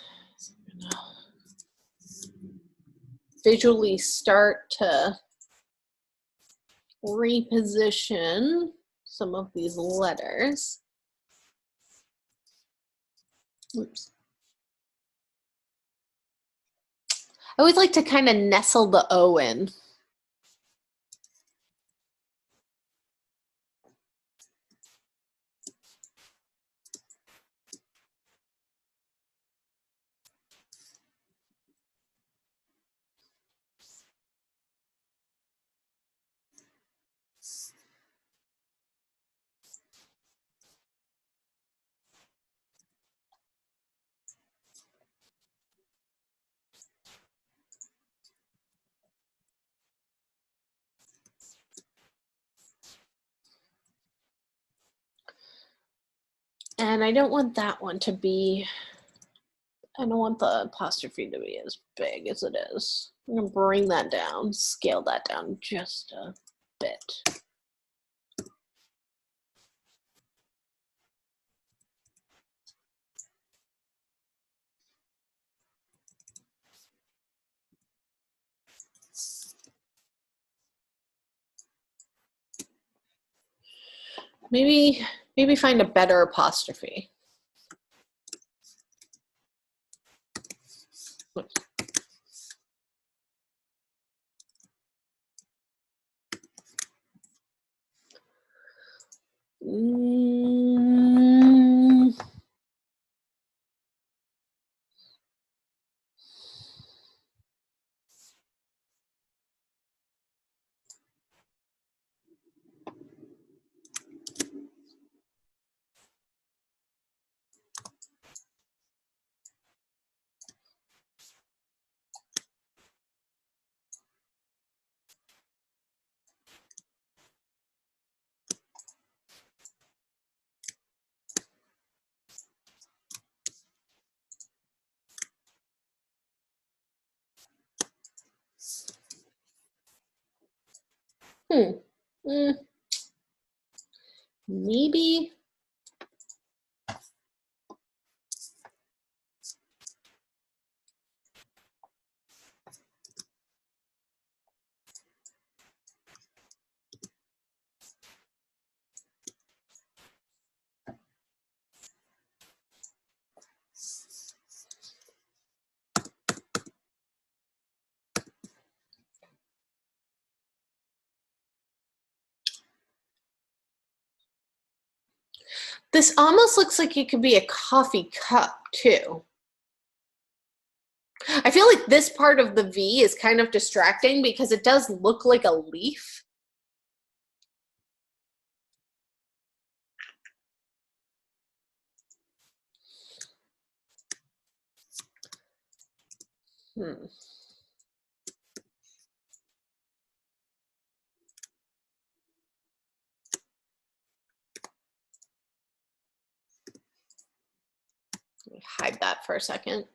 Visually start to reposition some of these letters. Oops. I always like to kind of nestle the O in. And I don't want that one to be, I don't want the apostrophe to be as big as it is. I'm gonna bring that down, scale that down just a bit. Maybe find a better apostrophe. Maybe. This almost looks like it could be a coffee cup too. I feel like this part of the V is kind of distracting because it does look like a leaf. Hmm. Let me hide that for a second.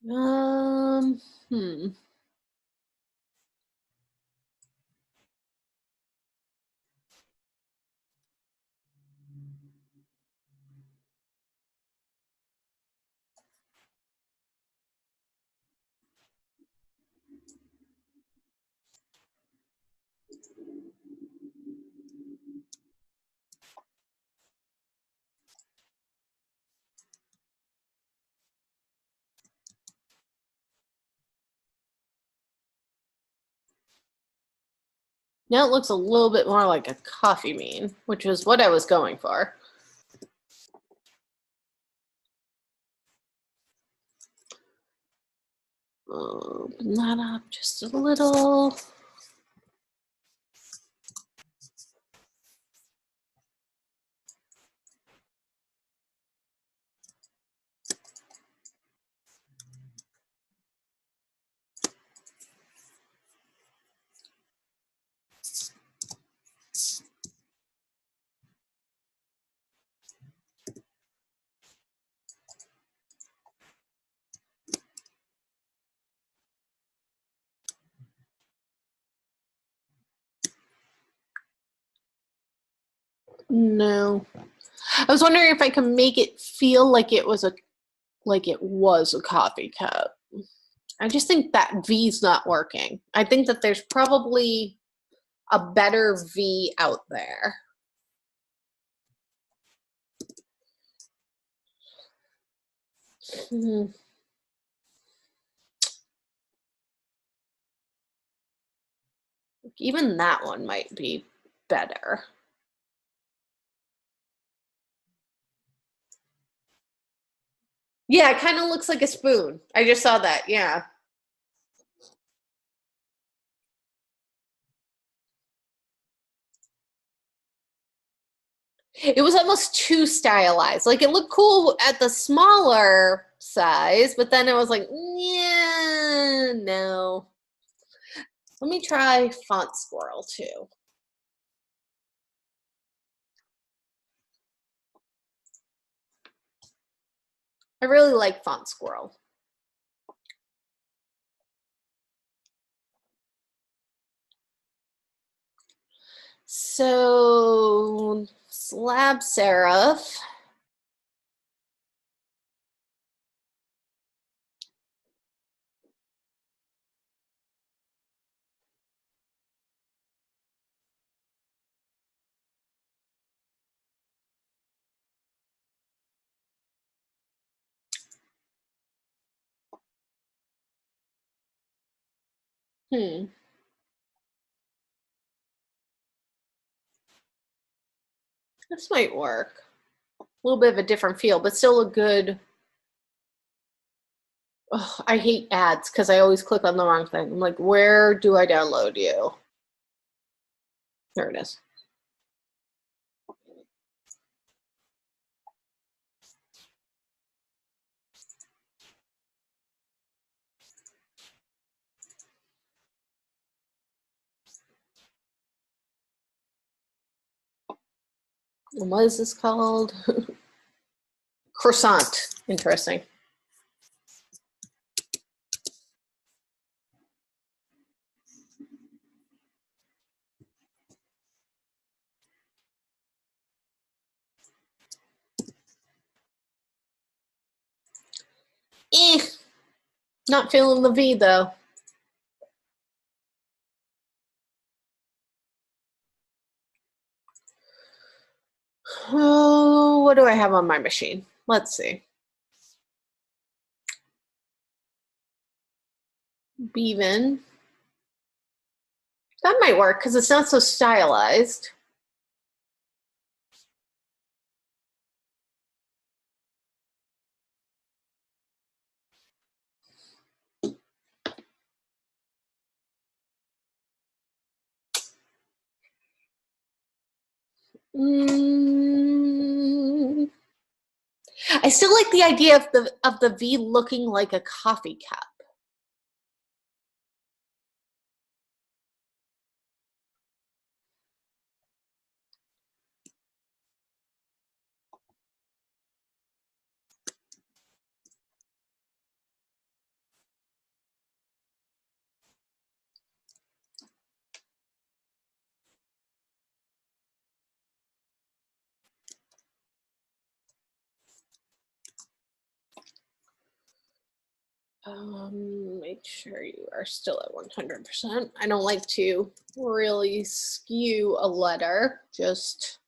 Hmm. Now it looks a little bit more like a coffee bean, which is what I was going for. Open that up just a little. No. I was wondering if I could make it feel like it was a coffee cup. I just think that V's not working. I think that there's probably a better V out there. Hmm. Even that one might be better. Yeah, it kind of looks like a spoon. I just saw that. Yeah. It was almost too stylized. Like it looked cool at the smaller size, but then it was like, yeah, no. Let me try Font Squirrel too. I really like Font Squirrel. So slab serif. Hmm. This might work. A little bit of a different feel, but still a good. Oh, I hate ads because I always click on the wrong thing. I'm like, where do I download you? There it is. And what is this called? Croissant. Interesting. Not feeling the V though. Oh, what do I have on my machine? Let's see. Beaven. That might work because it's not so stylized. I still like the idea of the V looking like a coffee cup. Make sure you are still at 100%. I don't like to really skew a letter, just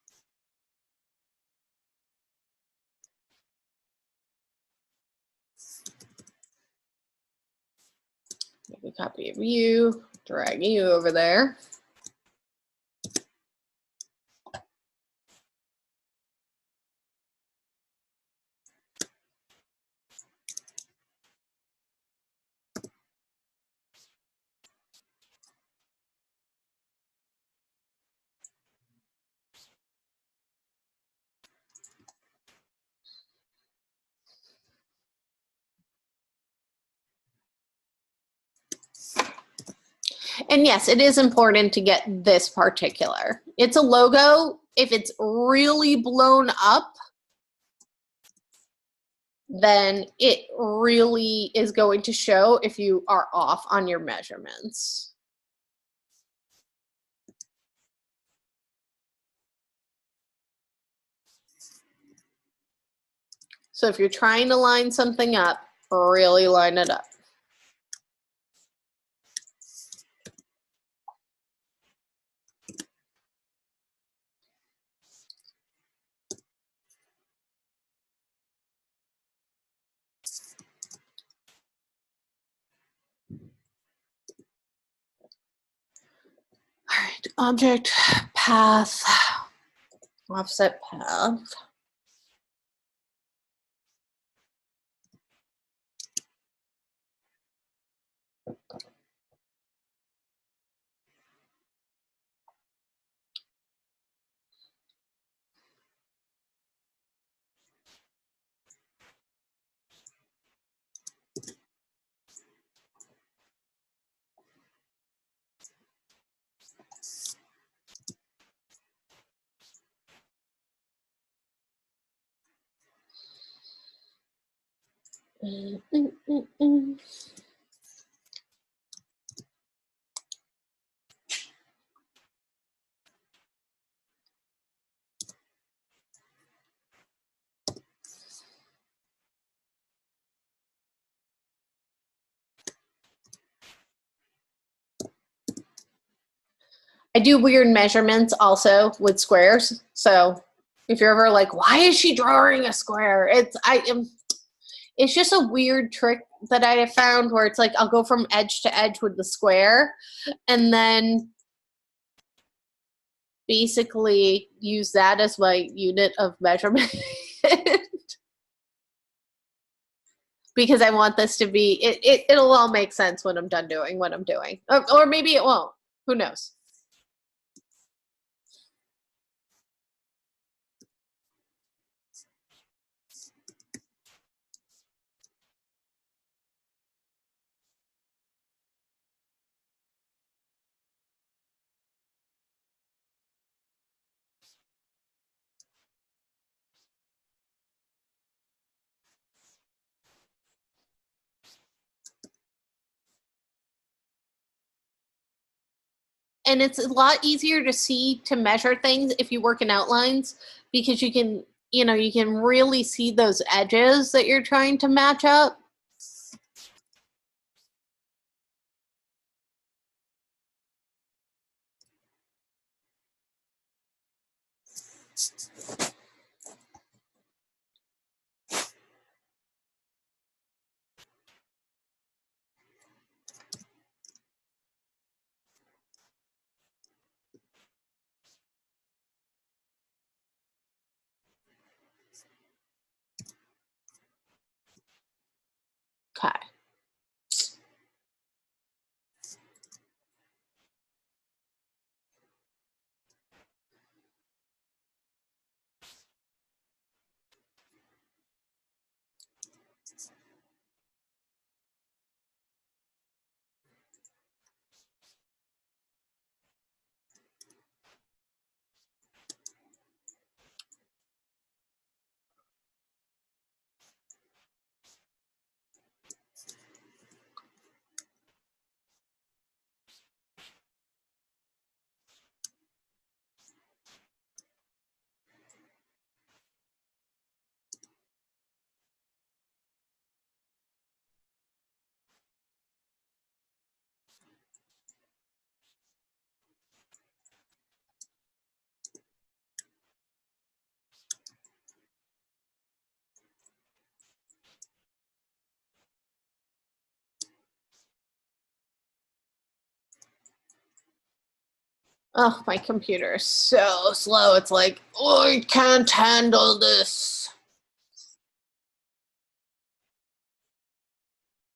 make a copy of you, drag you over there. And yes, it is important to get this particular. It's a logo. If it's really blown up, then it really is going to show if you are off on your measurements. So if you're trying to line something up, really line it up. All right, object, path, offset path. I do weird measurements also with squares. So if you're ever like, why is she drawing a square? It's just a weird trick that I have found where it's like I'll go from edge to edge with the square, and then basically use that as my unit of measurement. Because I want this to be, it'll all make sense when I'm done doing what I'm doing. Or maybe it won't. Who knows? And it's a lot easier to see, to measure things if you work in outlines, because you can, you can really see those edges that you're trying to match up. Okay. Oh, my computer is so slow. It's like, oh, I can't handle this.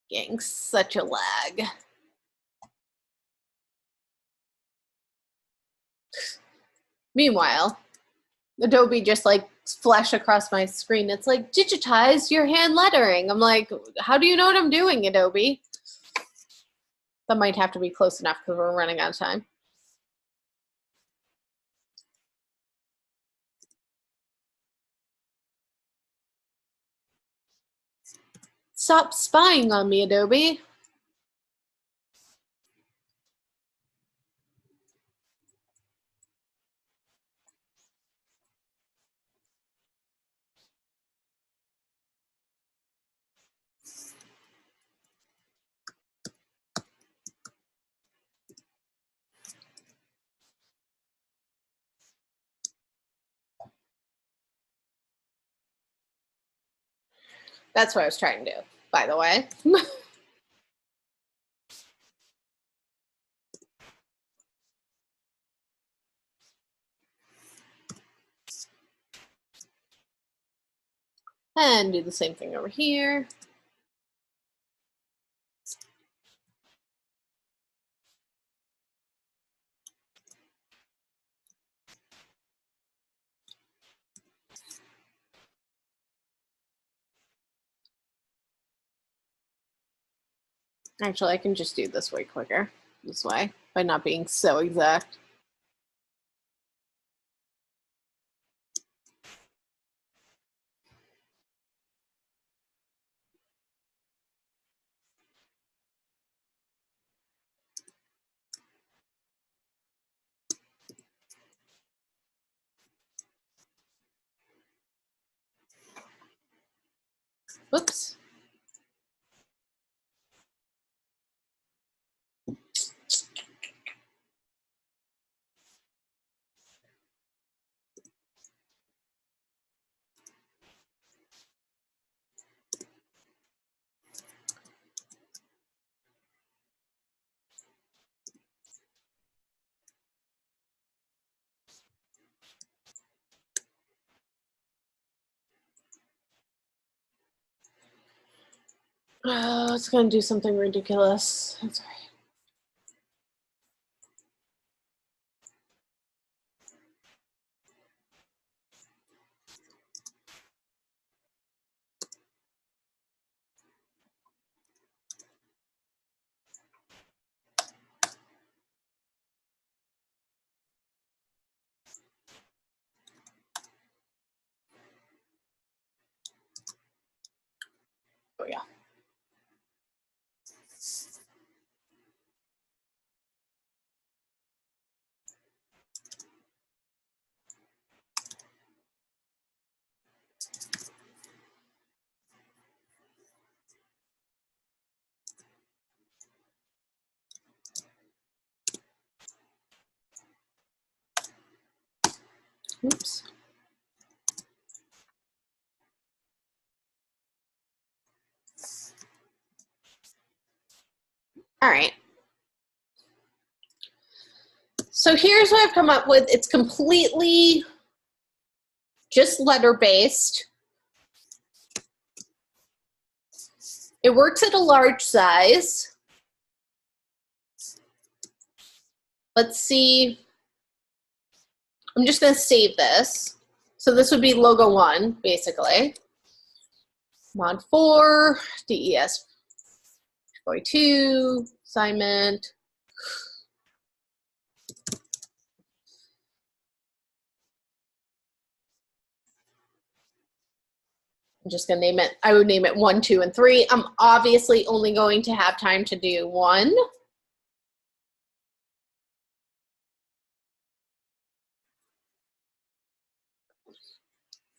Getting such a lag. Meanwhile, Adobe just like flash across my screen. It's like, digitize your hand lettering. I'm like, how do you know what I'm doing, Adobe? That might have to be close enough because we're running out of time. Stop spying on me, Adobe. That's what I was trying to do, by the way. And do the same thing over here. Actually, I can just do this way quicker, this way, by not being so exact. Whoops. Oh, it's going to do something ridiculous. That's all right. Oh, yeah. Oops. All right. So here's what I've come up with. It's completely just letter-based. It works at a large size. Let's see. I'm just going to save this. So this would be logo 1, basically. Mod 4, DES 42, assignment. I'm just going to name it. I would name it 1, 2, and 3. I'm obviously only going to have time to do 1.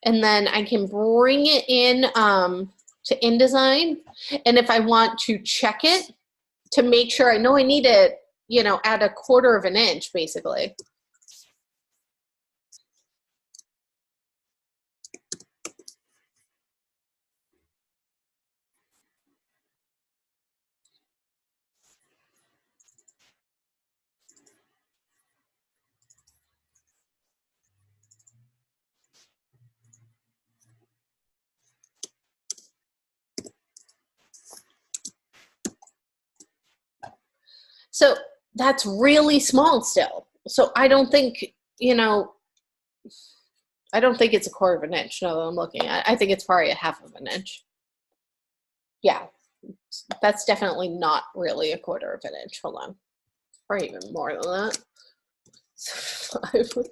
And then I can bring it in to InDesign. And if I want to check it to make sure I know I need it, you know, at 1/4 of an inch, basically. So that's really small still. So I don't think, you know, I don't think it's 1/4 of an inch. No, I'm looking at. I think it's probably 1/2 of an inch. Yeah, that's definitely not really 1/4 of an inch. Hold on, probably even more than that. 5.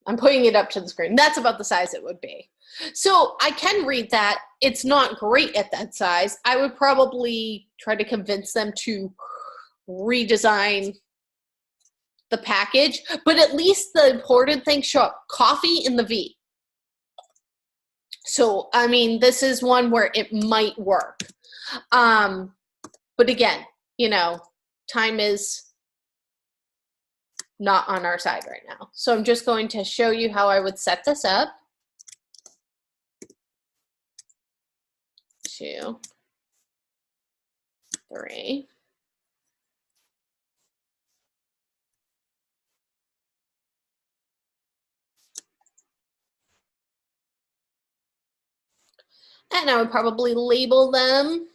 I'm putting it up to the screen. That's about the size it would be. So I can read that. It's not great at that size. I would probably try to convince them to redesign the package, but at least the important thing, show up coffee in the V. So, I mean, this is one where it might work. But again, you know, time is not on our side right now. So I'm just going to show you how I would set this up. 2, 3. And I would probably label them.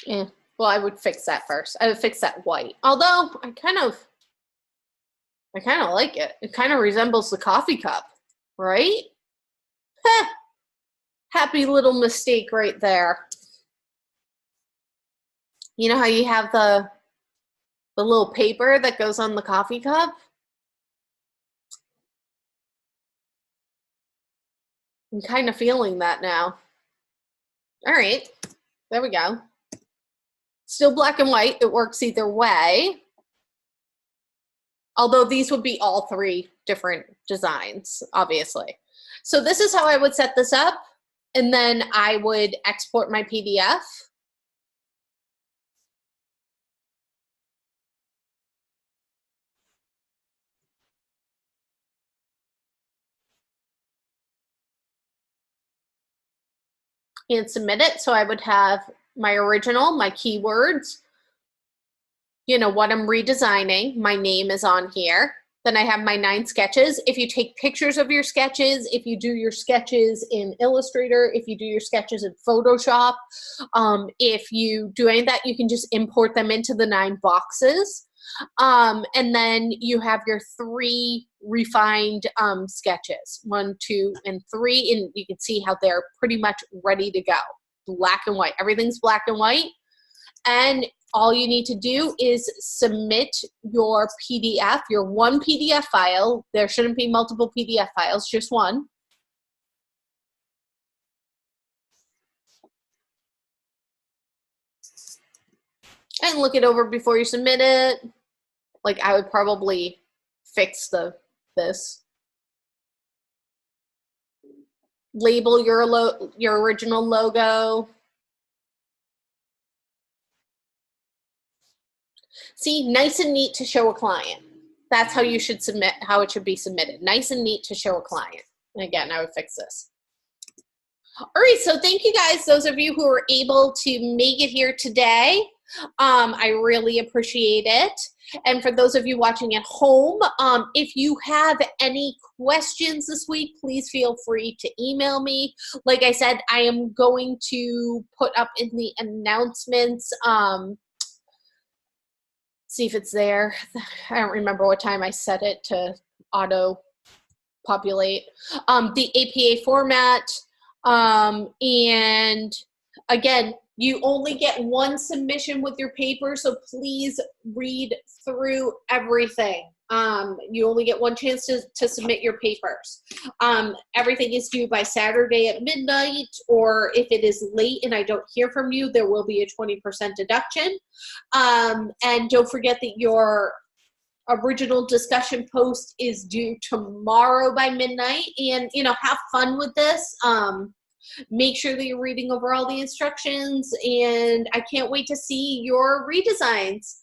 Yeah, well, I would fix that first. I would fix that white. Although I kind of like it. It kind of resembles the coffee cup. right? Heh, happy little mistake right there. You know how you have the little paper that goes on the coffee cup? I'm kind of feeling that now. All right, there we go. Still black and white, it works either way. Although these would be all three different designs, obviously. So this is how I would set this up. And then I would export my PDF. And submit it. So I would have my original, my keywords, you know, what I'm redesigning. My name is on here. Then I have my 9 sketches. If you take pictures of your sketches, if you do your sketches in Illustrator, if you do your sketches in Photoshop, if you do any of that, you can just import them into the 9 boxes. And then you have your 3 refined sketches, 1, 2, and 3, and you can see how they're pretty much ready to go. Black and white, everything's black and white. And all you need to do is submit your PDF, your one PDF file. There shouldn't be multiple PDF files, just one. And look it over before you submit it. Like I would probably fix this. Label your original logo. See, nice and neat to show a client. That's how you should submit, how it should be submitted. Nice and neat to show a client. And again, I would fix this. All right, so thank you guys, those of you who were able to make it here today. I really appreciate it. And for those of you watching at home, if you have any questions this week, please feel free to email me. Like I said, I am going to put up in the announcements, see if it's there. I don't remember what time I set it to auto populate. The APA format, and again, you only get one submission with your paper, so please read through everything. You only get one chance to submit your papers. Everything is due by Saturday at midnight, or if it is late and I don't hear from you, there will be a 20% deduction. And don't forget that your original discussion post is due tomorrow by midnight. And, you know, have fun with this. Make sure that you're reading over all the instructions, and I can't wait to see your redesigns.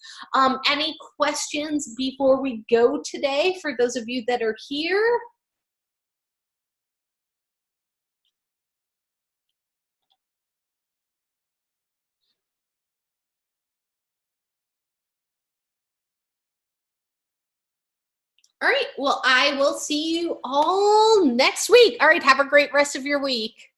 Any questions before we go today for those of you that are here? All right, well, I will see you all next week. All right, have a great rest of your week.